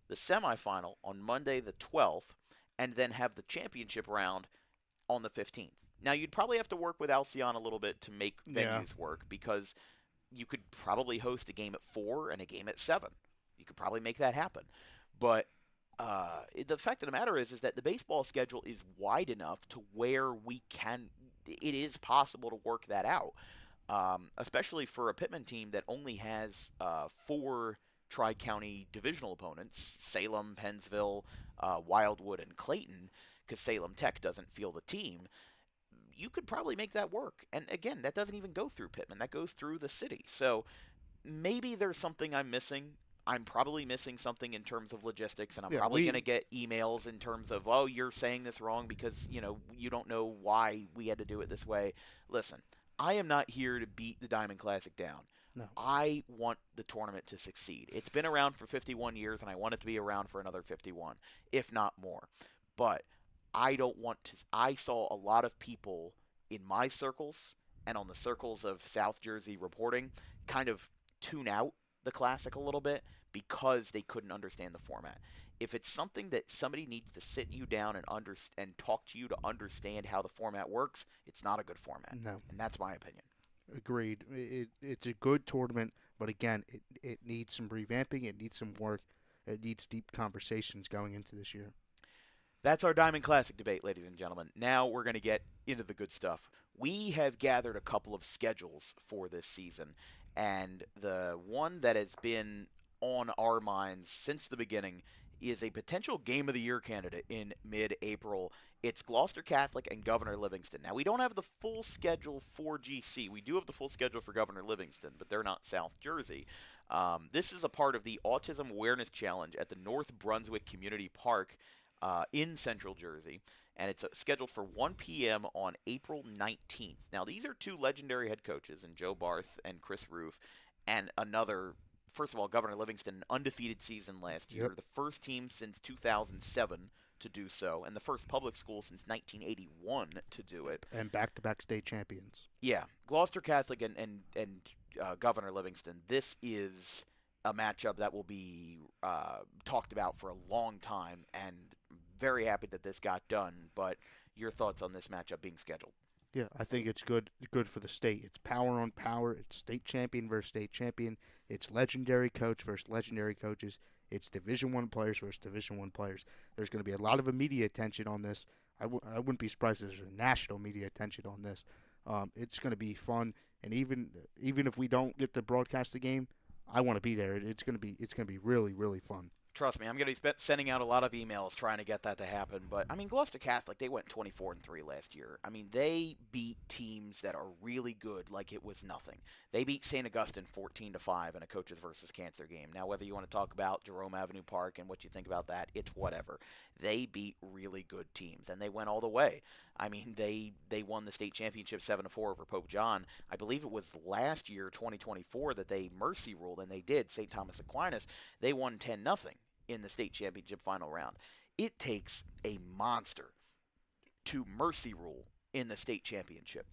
the semifinal on Monday the 12th, and then have the championship round on the 15th. Now, you'd probably have to work with Alcyon a little bit to make venues work because you could probably host a game at 4 and a game at 7. You could probably make that happen. But the fact of the matter is that the baseball schedule is wide enough to where it is possible to work that out, especially for a Pittman team that only has 4 tri-county divisional opponents, Salem, Pennsville, Wildwood, and Clayton, because Salem Tech doesn't field a team. You could probably make that work. And again, that doesn't even go through Pittman. That goes through the city. So maybe there's something I'm missing. I'm probably missing something in terms of logistics, and I'm probably going to get emails in terms of, oh, you're saying this wrong because, you don't know why we had to do it this way. Listen, I am not here to beat the Diamond Classic down. No. I want the tournament to succeed. It's been around for 51 years, and I want it to be around for another 51, if not more. But I don't want to. I saw a lot of people in my circles and on the circles of South Jersey reporting kind of tune out the Classic a little bit because they couldn't understand the format. If it's something that somebody needs to sit you down and talk to you to understand how the format works, it's not a good format. No. And that's my opinion. Agreed. It's a good tournament, but again, it needs some revamping. It needs some work. It needs deep conversations going into this year. That's our Diamond Classic debate, ladies and gentlemen. Now we're going to get into the good stuff. We have gathered a couple of schedules for this season, and the one that has been on our minds since the beginning is a potential Game of the Year candidate in mid-April. It's Gloucester Catholic and Governor Livingston. Now, we don't have the full schedule for GC. We do have the full schedule for Governor Livingston, but they're not South Jersey. This is a part of the Autism Awareness Challenge at the North Brunswick Community Park in Central Jersey, and it's scheduled for 1 p.m. on April 19th. Now, these are two legendary head coaches, in Joe Barth and Chris Roof, and another. First of all, Governor Livingston, an undefeated season last year, the first team since 2007 to do so, and the first public school since 1981 to do it. And back-to-back state champions. Yeah, Gloucester Catholic and Governor Livingston. This is a matchup that will be talked about for a long time, and very happy that this got done. But your thoughts on this matchup being scheduled? Yeah, I think it's good for the state. It's power on power. It's state champion versus state champion. It's legendary coach versus legendary coaches. It's Division I players versus Division I players. There's going to be a lot of media attention on this. I wouldn't be surprised if there's a national media attention on this. It's going to be fun, and even if we don't get to broadcast the game, I want to be there. It's going to be really, really fun. Trust me, I'm going to be sending out a lot of emails trying to get that to happen. But, I mean, Gloucester Catholic, they went 24-3 last year. I mean, they beat teams that are really good like it was nothing. They beat St. Augustine 14-5 in a coaches versus cancer game. Now, whether you want to talk about Jerome Avenue Park and what you think about that, it's whatever. They beat really good teams, and they went all the way. I mean, they won the state championship 7-4 over Pope John. I believe it was last year, 2024, that they mercy ruled, and they did. St. Thomas Aquinas, they won 10-0 in the state championship final round. It takes a monster to mercy rule in the state championship.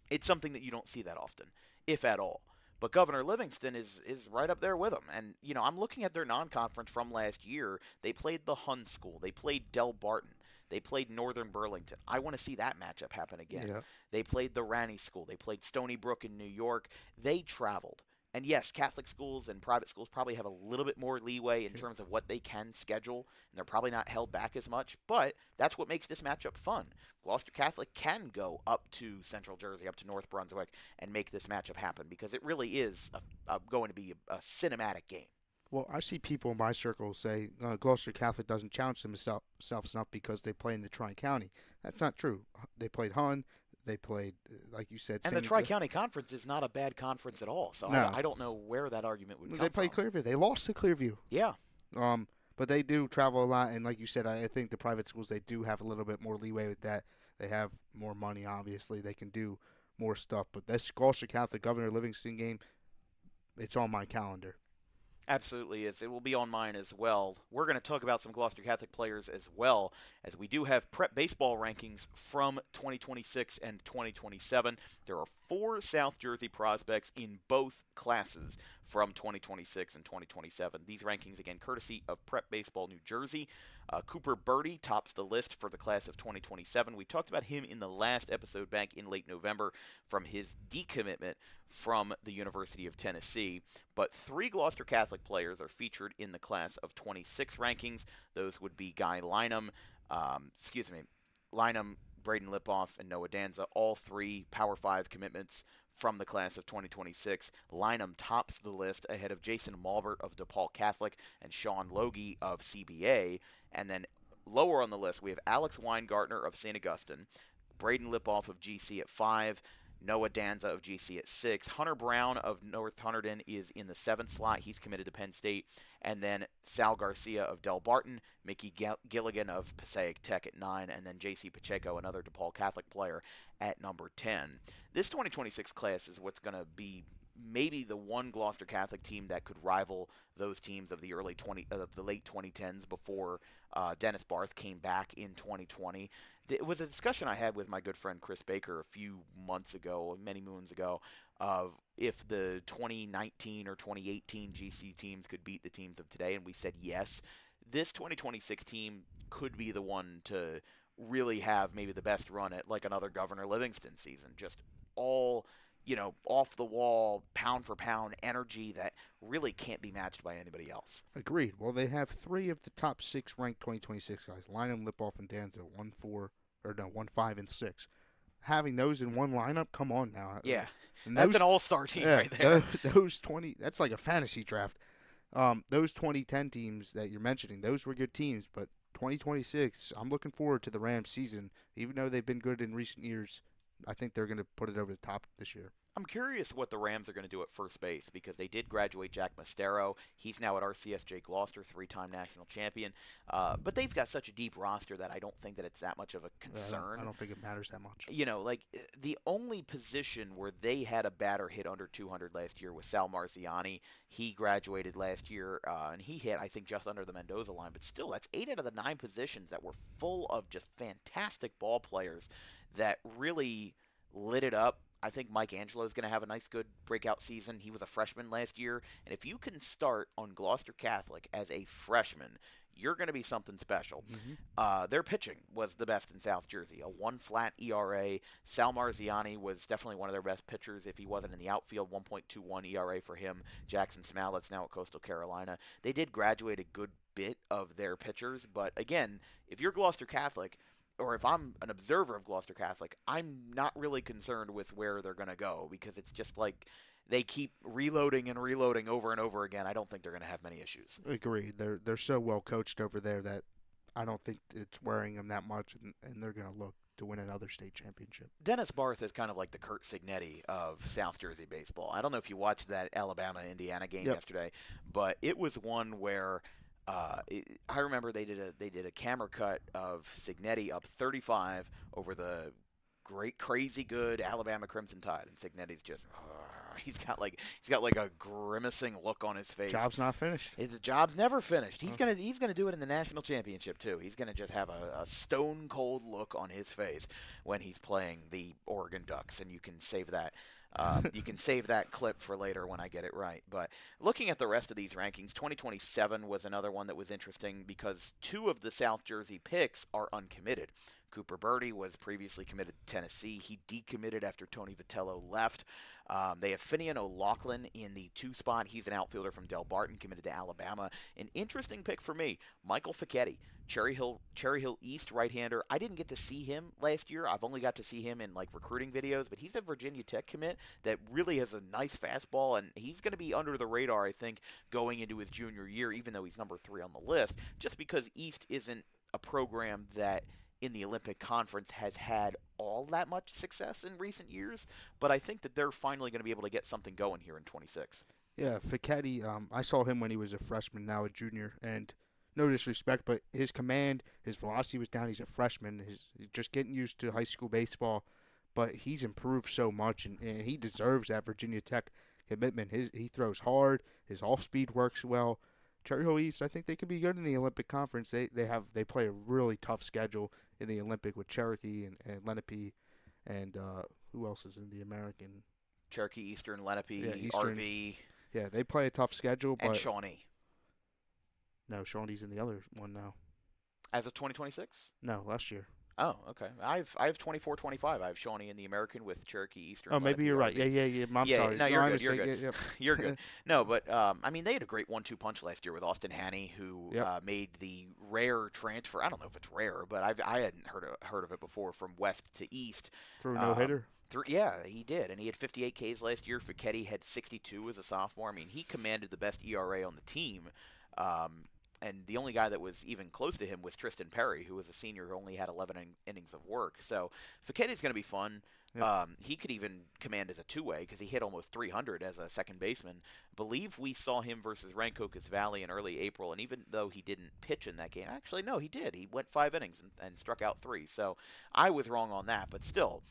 It's something that you don't see that often, if at all. But Governor Livingston is right up there with them. And, you know, I'm looking at their non-conference from last year. They played the Hun School. They played Del Barton. They played Northern Burlington. I want to see that matchup happen again. Yeah. They played the Ranney School. They played Stony Brook in New York. They traveled. And yes, Catholic schools and private schools probably have a little bit more leeway in terms of what they can schedule, and they're probably not held back as much, but that's what makes this matchup fun. Gloucester Catholic can go up to Central Jersey, up to North Brunswick, and make this matchup happen because it really is going to be a cinematic game. Well, I see people in my circle say Gloucester Catholic doesn't challenge themselves enough because they play in the Tri-County. That's not true. They played Hun. They played, like you said. And the Tri-County Conference is not a bad conference at all, so no. I don't know where that argument would come from. They played Clearview. They lost to Clearview. Yeah. But they do travel a lot, and like you said, I think the private schools, they do have a little bit more leeway with that. They have more money, obviously. They can do more stuff. But this Gloucester Catholic Governor Livingston game, it's on my calendar. Absolutely is. It will be on mine as well. We're going to talk about some Gloucester Catholic players as well, as we do have prep baseball rankings from 2026 and 2027. There are 4 South Jersey prospects in both classes from 2026 and 2027. These rankings, again, courtesy of Prep Baseball New Jersey. Cooper Birdie tops the list for the class of 2027. We talked about him in the last episode back in late November from his decommitment from the University of Tennessee. But 3 Gloucester Catholic players are featured in the class of 26 rankings. Those would be Guy Lynham, Braden Lipoff, and Noah Danza, all 3 Power 5 commitments from the class of 2026. Lynham tops the list ahead of Jason Malbert of DePaul Catholic and Sean Logie of CBA. And then lower on the list, we have Alex Weingartner of St. Augustine, Braden Lipoff of GC at 5, Noah Danza of GC at 6. Hunter Brown of North Hunterdon is in the 7th slot. He's committed to Penn State. And then Sal Garcia of Del Barton, Mickey Gilligan of Passaic Tech at 9, and then J.C. Pacheco, another DePaul Catholic player, at number 10. This 2026 class is what's going to be maybe the one Gloucester Catholic team that could rival those teams of the the late 2010s before Dennis Barth came back in 2020. It was a discussion I had with my good friend Chris Baker a few months ago, many moons ago, of if the 2019 or 2018 GC teams could beat the teams of today, and we said yes. This 2026 team could be the one to really have maybe the best run at like another Governor Livingston season. Just all, off the wall, pound for pound energy that really can't be matched by anybody else. Agreed. Well, they have 3 of the top 6 ranked 2026 guys: Lynham, Lipoff, and Danza, 1, 5, and 6. Having those in one lineup, come on now. Yeah, that's an all-star team right there. Those 20, that's like a fantasy draft. those 2010 teams that you're mentioning, those were good teams, but 2026, I'm looking forward to the Rams season. Even though they've been good in recent years, I think they're going to put it over the top this year. I'm curious what the Rams are going to do at first base because they did graduate Jack Mostero. He's now at RCSJ Gloucester, three-time national champion. But they've got such a deep roster that I don't think that it's that much of a concern. I don't think it matters that much. You know, like the only position where they had a batter hit under 200 last year was Sal Marziani. He graduated last year, and he hit, I think, just under the Mendoza line. But still, that's 8 out of the 9 positions that were full of just fantastic ball players that really lit it up. I think Mike Angelo is going to have a nice, good breakout season. He was a freshman last year, and if you can start on Gloucester Catholic as a freshman, you're going to be something special. Their pitching was the best in South Jersey, a 1-flat ERA. Sal Marziani was definitely one of their best pitchers. If he wasn't in the outfield, 1.21 ERA for him. Jackson Smallett's now at Coastal Carolina. They did graduate a good bit of their pitchers, but again, if you're Gloucester Catholic, or if I'm an observer of Gloucester Catholic, I'm not really concerned with where they're going to go because it's just like they keep reloading and reloading over and over again. I don't think they're going to have many issues. Agreed. They're so well coached over there that I don't think it's wearing them that much, and they're going to look to win another state championship. Dennis Barth is kind of like the Kurt Signetti of South Jersey baseball. I don't know if you watched that Alabama-Indiana game yesterday, but it was one where I remember they did a camera cut of Signetti up 35 over the great, crazy good Alabama Crimson Tide, and Signetti's just he's got like a grimacing look on his face. Job's not finished. The job's never finished. He's gonna do it in the national championship too. He's gonna just have a stone cold look on his face when he's playing the Oregon Ducks, and you can save that. You can save that clip for later when I get it right. But looking at the rest of these rankings, 2027 was another one that was interesting because 2 of the South Jersey picks are uncommitted. Cooper Birdie was previously committed to Tennessee. He decommitted after Tony Vitello left. They have Finian O'Loughlin in the 2 spot. He's an outfielder from Del Barton, committed to Alabama. An interesting pick for me, Michael Ficchetti, Cherry Hill East right-hander. I didn't get to see him last year. I've only got to see him in like recruiting videos, but he's a Virginia Tech commit that really has a nice fastball, and he's going to be under the radar, I think, going into his junior year, even though he's number 3 on the list, just because East isn't a program that in the Olympic Conference has had all that much success in recent years, but I think that they're finally going to be able to get something going here in 26. Yeah, Ficchetti, I saw him when he was a freshman, now a junior, and no disrespect, but his command, his velocity was down. He's a freshman. He's just getting used to high school baseball, but he's improved so much, and he deserves that Virginia Tech commitment. He throws hard. His off-speed works well. Cherry Hill East, I think they could be good in the Olympic Conference. They play a really tough schedule in the Olympic with Cherokee and Lenape, and who else is in the American? Cherokee, Eastern, Lenape, Eastern. RV. Yeah, they play a tough schedule. And but Shawnee. No, Shawnee's in the other one now. As of 2026? No, last year. Oh, okay. I have 24-25. I have Shawnee in the American with Cherokee, Eastern. Oh, maybe you're right. Yeah. I'm sorry. No, you're good. You're good. Yeah. You're good. No, but I mean, they had a great 1-2 punch last year with Austin Hanney, who made the rare transfer. I don't know if it's rare, but I hadn't heard of it before, from West to East. Through no hitter. Yeah, he did, and he had 58 Ks last year. Ficchetti had 62 as a sophomore. I mean, he commanded the best ERA on the team. And the only guy that was even close to him was Tristan Perry, who was a senior who only had 11 innings of work. So Ficchetti's going to be fun. Yep. He could even command as a two-way because he hit almost 300 as a second baseman. I believe we saw him versus Rancocas Valley in early April, and even though he didn't pitch in that game, actually, no, he did. He went 5 innings and struck out 3. So I was wrong on that, but still,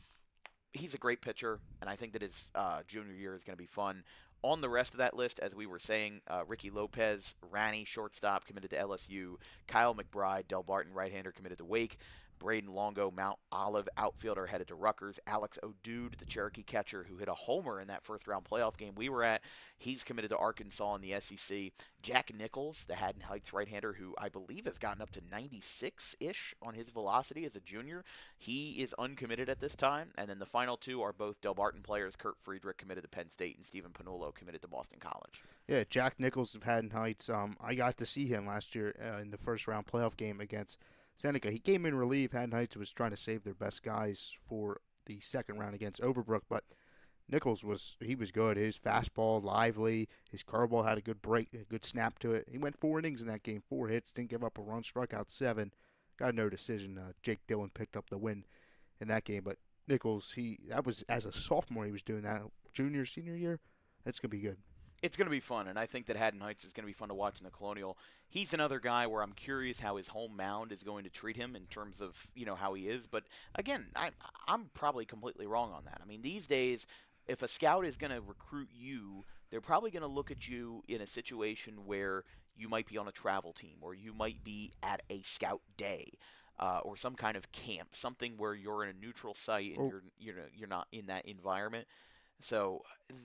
he's a great pitcher, and I think that his junior year is going to be fun. On the rest of that list, as we were saying, Ricky Lopez, Ranney, shortstop, committed to LSU. Kyle McBride, Del Barton, right-hander, committed to Wake. Braden Longo, Mount Olive, outfielder, headed to Rutgers. Alex O'Dude, the Cherokee catcher, who hit a homer in that first-round playoff game we were at, he's committed to Arkansas in the SEC. Jack Nichols, the Haddon Heights right-hander, who I believe has gotten up to 96-ish on his velocity as a junior, he is uncommitted at this time. And then the final 2 are both Del Barton players. Kurt Friedrich committed to Penn State, and Stephen Panulo committed to Boston College. Yeah, Jack Nichols of Haddon Heights. I got to see him last year in the first-round playoff game against Seneca. He came in relief. Haddon Heights was trying to save their best guys for the second round against Overbrook, but Nichols was good. His fastball lively. His curveball had a good break, a good snap to it. He went 4 innings in that game, 4 hits, didn't give up a run, struck out 7. Got no decision. Jake Dillon picked up the win in that game, but Nichols, that was as a sophomore he was doing that. Junior, senior year, that's gonna be good. It's going to be fun, and I think that Haddon Heights is going to be fun to watch in the Colonial. He's another guy where I'm curious how his home mound is going to treat him in terms of how he is. But again, I'm probably completely wrong on that. I mean, these days, if a scout is going to recruit you, they're probably going to look at you in a situation where you might be on a travel team, or you might be at a scout day. Or some kind of camp, something where you're in a neutral site and Oh, you're not in that environment. So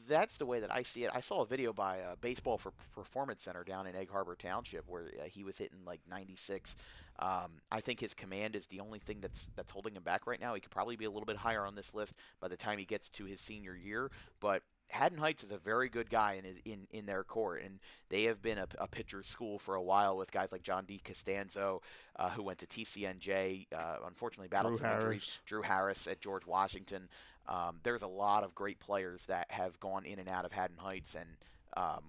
that's the way that I see it. I saw a video by Baseball for Performance Center down in Egg Harbor Township where he was hitting like 96. I think his command is the only thing that's holding him back right now. He could probably be a little bit higher on this list by the time he gets to his senior year, but Haddon Heights is a very good guy in their court, and they have been a pitcher's school for a while with guys like John D. Costanzo, who went to TCNJ, unfortunately battled Drew some injuries. Harris. Drew Harris at George Washington. There's a lot of great players that have gone in and out of Haddon Heights, and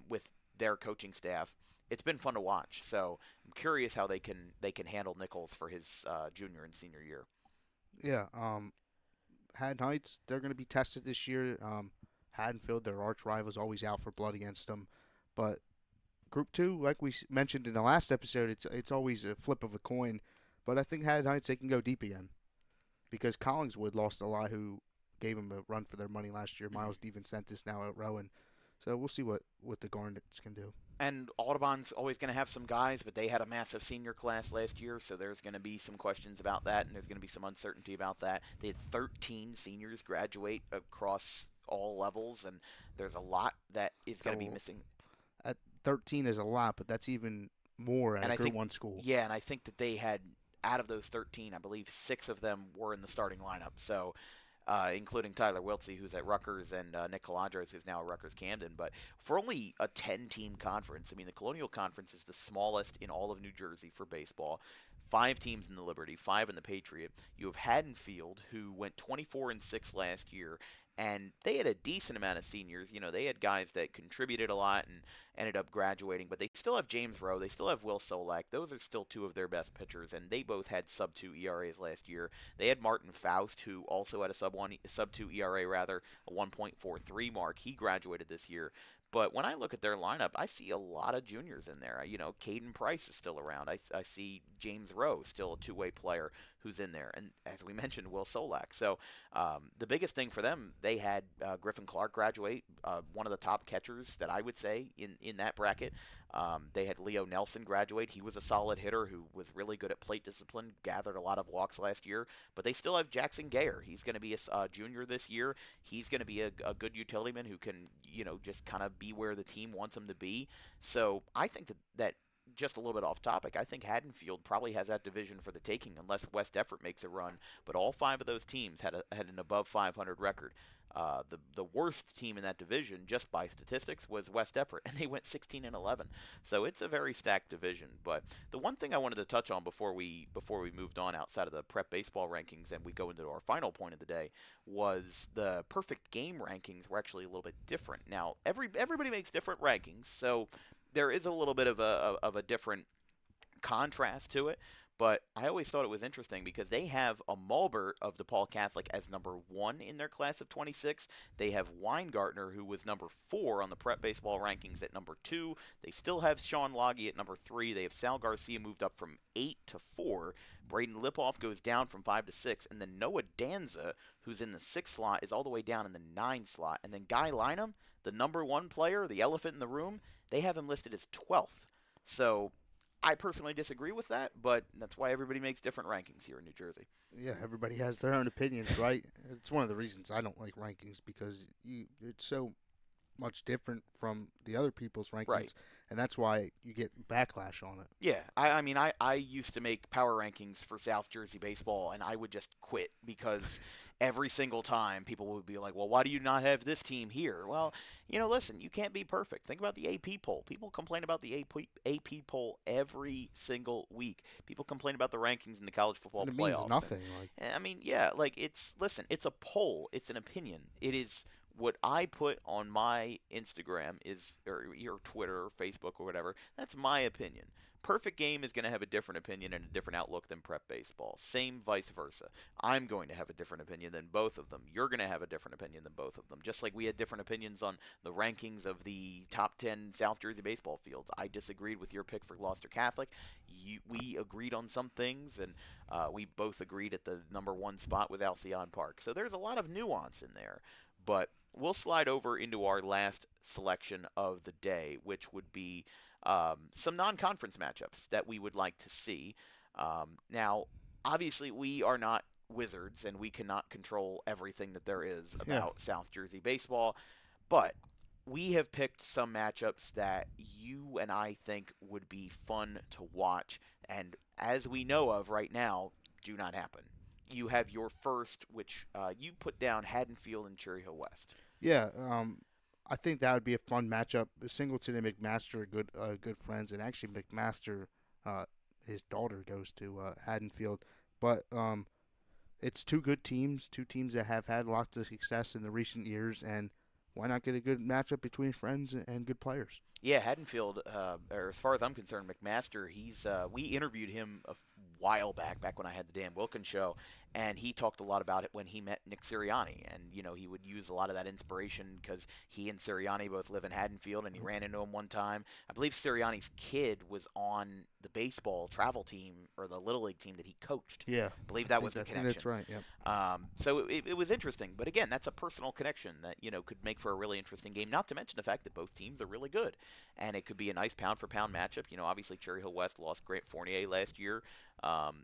with their coaching staff, it's been fun to watch. So I'm curious how they can handle Nichols for his junior and senior year. Yeah. Haddon Heights, they're gonna be tested this year. Haddonfield, their arch rivals, always out for blood against them, but Group Two, like we mentioned in the last episode, it's always a flip of a coin. But I think Haddon Heights they can go deep again because Collingswood lost a lot who gave them a run for their money last year. Mhm. Miles DeVincentis now at Rowan. So we'll see what the Garnets can do. And Audubon's always going to have some guys, but they had a massive senior class last year, so there's going to be some questions about that, and there's going to be some uncertainty about that. They had 13 seniors graduate across all levels, and there's a lot that is going to be So missing. at 13 is a lot, but that's even more at And a I Group think, 1 school. yeah, and I think that they had, out of those 13, I believe 6 of them were in the starting lineup. So including Tyler Wiltsey, who's at Rutgers, and Nick Calandros, who's now at Rutgers Camden. But for only a 10-team conference, I mean, the Colonial Conference is the smallest in all of New Jersey for baseball. 5 teams in the Liberty, 5 in the Patriot. You have Haddonfield, who went 24-6 last year, and they had a decent amount of seniors. They had guys that contributed a lot and ended up graduating, but they still have James Rowe. They still have Will Solak. Those are still 2 of their best pitchers, and they both had sub-2 ERAs last year. They had Martin Faust, who also had a sub-2 ERA, rather, a 1.43 mark. He graduated this year. But when I look at their lineup, I see a lot of juniors in there. Caden Price is still around. I see James Rowe, still a two-way player who's in there. And as we mentioned, Will Solak. So the biggest thing for them, they had Griffin Clark graduate, one of the top catchers that I would say in that bracket. They had Leo Nelson graduate. He was a solid hitter who was really good at plate discipline, gathered a lot of walks last year. But they still have Jackson Gayer. He's going to be a junior this year. He's going to be a good utility man who can, just kind of be where the team wants him to be. So I think that just a little bit off topic, I think Haddonfield probably has that division for the taking unless West Effort makes a run. But all 5 of those teams had an above 500 record. The worst team in that division, just by statistics, was West Effort, and they went 16-11. So it's a very stacked division. But the one thing I wanted to touch on before we moved on outside of the prep baseball rankings and we go into our final point of the day was the perfect game rankings were actually a little bit different. Now everybody makes different rankings, so there is a little bit of a different contrast to it. But I always thought it was interesting because they have a Mulbert of DePaul Catholic as number 1 in their class of 26. They have Weingartner, who was number 4 on the prep baseball rankings, at number 2. They still have Sean Loggy at number 3. They have Sal Garcia moved up from 8 to 4. Braden Lipoff goes down from 5 to 6. And then Noah Danza, who's in the 6 slot, is all the way down in the 9 slot. And then Guy Lynham, the number 1 player, the elephant in the room, they have him listed as 12th. So I personally disagree with that, but that's why everybody makes different rankings here in New Jersey. Yeah, everybody has their own opinions, right? It's one of the reasons I don't like rankings because it's so much different from the other people's rankings, Right. and that's why you get backlash on it. Yeah, I mean, I used to make power rankings for South Jersey baseball, and I would just quit because every single time people would be like, well, why do you not have this team here? Well, listen, you can't be perfect. Think about the AP poll. People complain about the AP poll every single week. People complain about the rankings in the college football And it playoffs. means nothing. Like I mean, yeah, like it's a poll. It's an opinion. It is what I put on my Instagram is, or your Twitter or Facebook or whatever, that's my opinion. Perfect Game is going to have a different opinion and a different outlook than Prep Baseball. Same vice versa. I'm going to have a different opinion than both of them. You're going to have a different opinion than both of them. Just like we had different opinions on the rankings of the top 10 South Jersey baseball fields. I disagreed with your pick for Gloucester Catholic. We agreed on some things, and we both agreed at the number one spot was Alcyon Park. So there's a lot of nuance in there. But we'll slide over into our last selection of the day, which would be some non-conference matchups that we would like to see. Now, obviously, we are not wizards, and we cannot control everything that there is about South Jersey baseball, but we have picked some matchups that you and I think would be fun to watch, and as we know of right now, do not happen. You have your first, which you put down Haddonfield and Cherry Hill West. Yeah, I think that would be a fun matchup. Singleton and McMaster are good friends, and actually McMaster, his daughter goes to Haddonfield. But it's two good teams, two teams that have had lots of success in the recent years, and why not get a good matchup between friends and good players? Yeah, Haddonfield, or as far as I'm concerned, McMaster, we interviewed him a while back when I had the Dan Wilkins show, and he talked a lot about it when he met Nick Sirianni, and he would use a lot of that inspiration because he and Sirianni both live in Haddonfield, and he ran into him one time. I believe Sirianni's kid was on the baseball travel team or the Little League team that he coached. Yeah, I believe that was the connection. That's right. Yeah. So it was interesting, but again, that's a personal connection that could make for a really interesting game. Not to mention the fact that both teams are really good, and it could be a nice pound-for-pound matchup. Obviously Cherry Hill West lost Grant Fournier last year.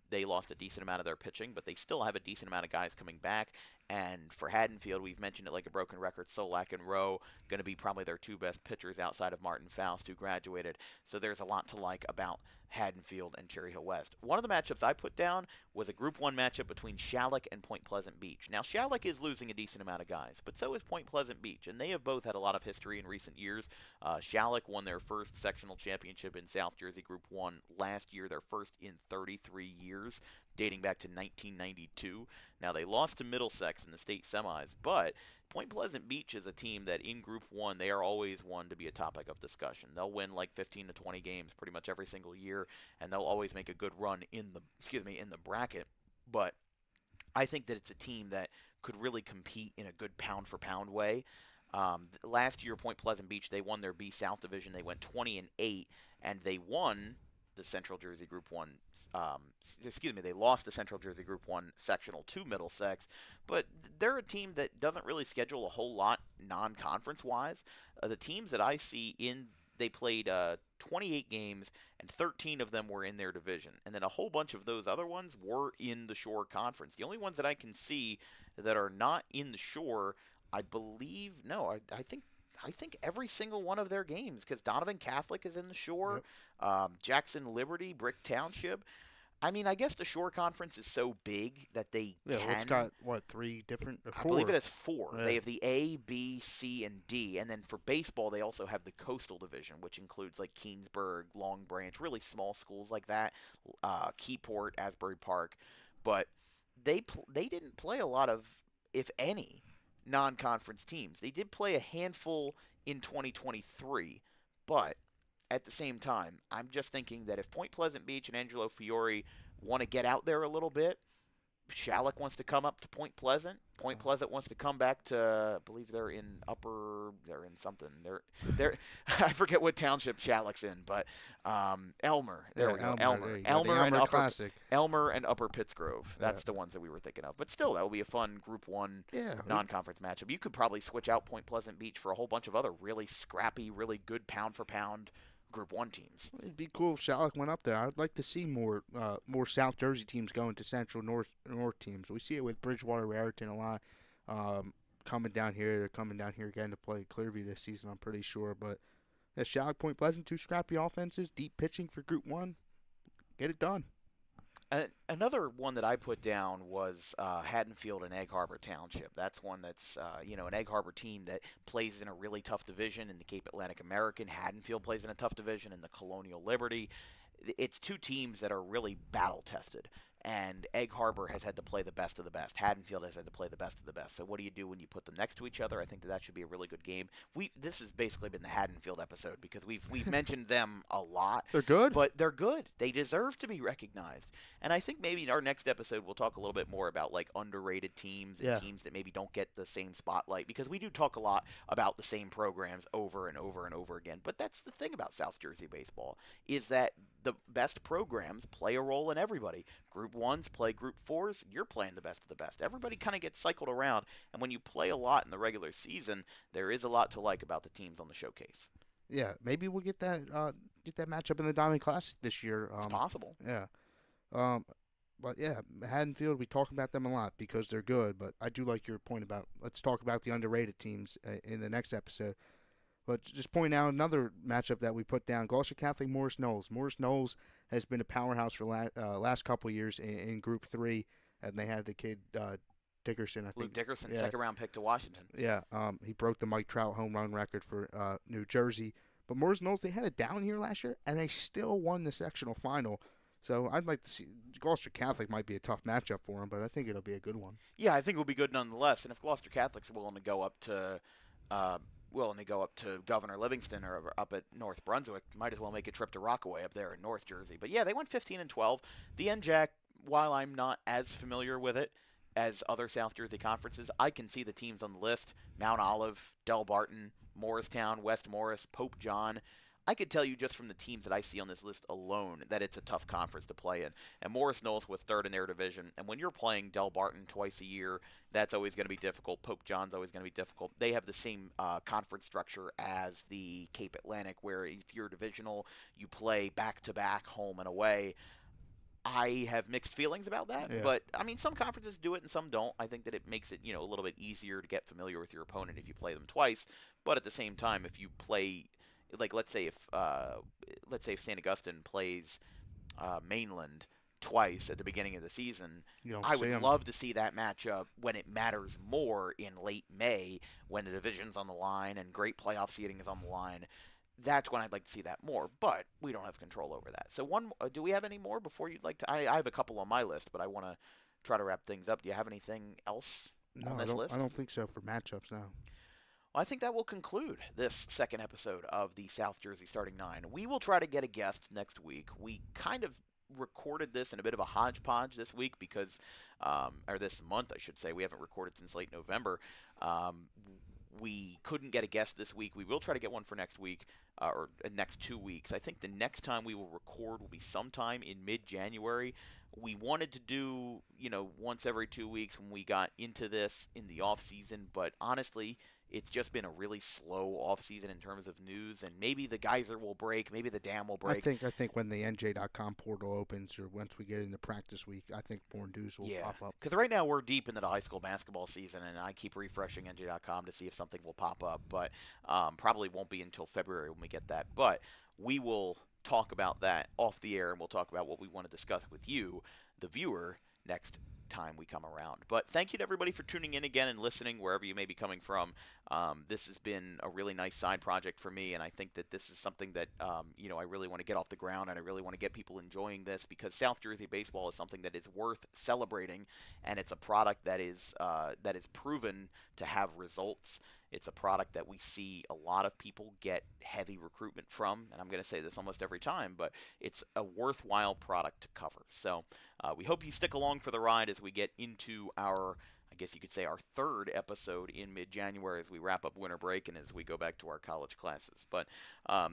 They lost a decent amount of their pitching, but they still have a decent amount of guys coming back. And for Haddonfield, we've mentioned it like a broken record. Solak and Rowe going to be probably their two best pitchers outside of Martin Faust, who graduated. So there's a lot to like about Haddonfield and Cherry Hill West. One of the matchups I put down was a Group 1 matchup between Shalleck and Point Pleasant Beach. Now, Shalleck is losing a decent amount of guys, but so is Point Pleasant Beach, and they have both had a lot of history in recent years. Shalleck won their first sectional championship in South Jersey Group 1 last year, their first in 33 years, dating back to 1992. Now, they lost to Middlesex in the state semis, but Point Pleasant Beach is a team that in Group 1, they are always one to be a topic of discussion. They'll win like 15 to 20 games pretty much every single year, and they'll always make a good run in the bracket. But I think that it's a team that could really compete in a good pound-for-pound way. Last year, Point Pleasant Beach, they won their B South division. They went 20-8, and they won the Central Jersey Group 1, they lost the Central Jersey Group 1 sectional to Middlesex, but they're a team that doesn't really schedule a whole lot non-conference-wise. The teams that I see they played 28 games, and 13 of them were in their division, and then a whole bunch of those other ones were in the Shore Conference. The only ones that I can see that are not in the Shore, I think every single one of their games, because Donovan Catholic is in the Shore, Jackson Liberty, Brick Township. I mean, I guess the Shore Conference is so big that they can. Well, it's got, three different? Or four? I believe it has four. Yeah. They have the A, B, C, and D. And then for baseball, they also have the Coastal Division, which includes like Keensburg, Long Branch, really small schools like that, Keyport, Asbury Park. But they didn't play a lot of, if any, non-conference teams. They did play a handful in 2023, but at the same time, I'm just thinking that if Point Pleasant Beach and Angelo Fiore want to get out there a little bit, Shalleck wants to come up to Point Pleasant. Point Pleasant wants to come back to, I believe they're in something. They're I forget what township Shalleck's in, but Elmer. There we go. Elmer and Upper Classic. Elmer and Upper Pittsgrove. That's the ones that we were thinking of. But still, that would be a fun Group 1 non-conference matchup. You could probably switch out Point Pleasant Beach for a whole bunch of other really scrappy, really good pound-for-pound Group 1 teams. It'd be cool if Shalleck went up there. I'd like to see more South Jersey teams going to Central North teams. We see it with Bridgewater, Raritan a lot. Coming down here, they're coming down here again to play Clearview this season, I'm pretty sure. But Shalleck, Point Pleasant, two scrappy offenses, deep pitching for Group 1. Get it done. Another one that I put down was Haddonfield and Egg Harbor Township. That's one that's, an Egg Harbor team that plays in a really tough division in the Cape Atlantic American. Haddonfield plays in a tough division in the Colonial Liberty. It's two teams that are really battle-tested. and Egg Harbor has had to play the best of the best. Haddonfield has had to play the best of the best. So what do you do when you put them next to each other? I think that should be a really good game. This has basically been the Haddonfield episode because we've mentioned them a lot. They're good. But they're good. They deserve to be recognized. And I think maybe in our next episode we'll talk a little bit more about like underrated teams and teams that maybe don't get the same spotlight, because we do talk a lot about the same programs over and over and over again. But that's the thing about South Jersey baseball, is that the best programs play a role in everybody. Group 1s play Group 4s, you're playing the best of the best. Everybody kind of gets cycled around, and when you play a lot in the regular season, there is a lot to like about the teams on the showcase. Yeah, maybe we'll get that matchup in the Diamond Classic this year. It's possible. Yeah. But yeah, Haddonfield, we talk about them a lot because they're good, but I do like your point about let's talk about the underrated teams in the next episode. But just point out another matchup that we put down: Gloucester Catholic, Morris Knowles. Morris Knowles has been a powerhouse for last couple of years in Group 3, and they had the kid Dickerson, I think. Luke Dickerson, second-round pick to Washington. Yeah, he broke the Mike Trout home run record for New Jersey. But Morris Knowles, they had a down year last year, and they still won the sectional final. So I'd like to see Gloucester Catholic might be a tough matchup for them, but I think it'll be a good one. Yeah, I think it'll be good nonetheless. And if Gloucester Catholic's willing to go up to Governor Livingston or up at North Brunswick, might as well make a trip to Rockaway up there in North Jersey. But yeah, they went 15-12. The NJAC, while I'm not as familiar with it as other South Jersey conferences, I can see the teams on the list: Mount Olive, Del Barton, Morristown, West Morris, Pope John. I could tell you just from the teams that I see on this list alone that it's a tough conference to play in. And Morris Knowles was third in their division. And when you're playing Del Barton twice a year, that's always going to be difficult. Pope John's always going to be difficult. They have the same conference structure as the Cape Atlantic, where if you're divisional, you play back-to-back, home and away. I have mixed feelings about that, but I mean, some conferences do it and some don't. I think that it makes it, a little bit easier to get familiar with your opponent if you play them twice. But at the same time, if you play, like let's say if St. Augustine plays Mainland twice at the beginning of the season, I would love to see that matchup when it matters more in late May, when the division's on the line and great playoff seeding is on the line. That's when I'd like to see that more, but we don't have control over that. So do we have any more before you'd like to? I have a couple on my list, but I want to try to wrap things up. Do you have anything else on this list? I don't think so for matchups, no. Well, I think that will conclude this second episode of the South Jersey Starting Nine. We will try to get a guest next week. We kind of recorded this in a bit of a hodgepodge this week because, or this month, I should say. We haven't recorded since late November. We couldn't get a guest this week. We will try to get one for next week or next 2 weeks. I think the next time we will record will be sometime in mid-January. We wanted to do, once every 2 weeks when we got into this in the off season, but honestly, it's just been a really slow off season in terms of news, and maybe the geyser will break, maybe the dam will break. I think when the NJ.com portal opens, or once we get into practice week, I think more news will pop up. Because right now we're deep into the high school basketball season, and I keep refreshing NJ.com to see if something will pop up, but probably won't be until February when we get that. But we will talk about that off the air, and we'll talk about what we want to discuss with you, the viewer, next time we come around. But thank you to everybody for tuning in again and listening wherever you may be coming from. This has been a really nice side project for me, and I think that this is something that I really want to get off the ground, and I really want to get people enjoying this, because South Jersey baseball is something that is worth celebrating, and it's a product that is proven to have results. It's a product that we see a lot of people get heavy recruitment from, and I'm going to say this almost every time, but it's a worthwhile product to cover. So we hope you stick along for the ride as we get into our, I guess you could say, our third episode in mid-January as we wrap up winter break and as we go back to our college classes. But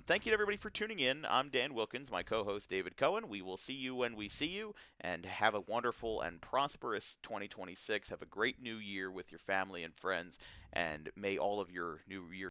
thank you to everybody for tuning in. I'm Dan Wilkins, my co-host David Cohen. We will see you when we see you, and have a wonderful and prosperous 2026. Have a great new year with your family and friends, and may all of your new year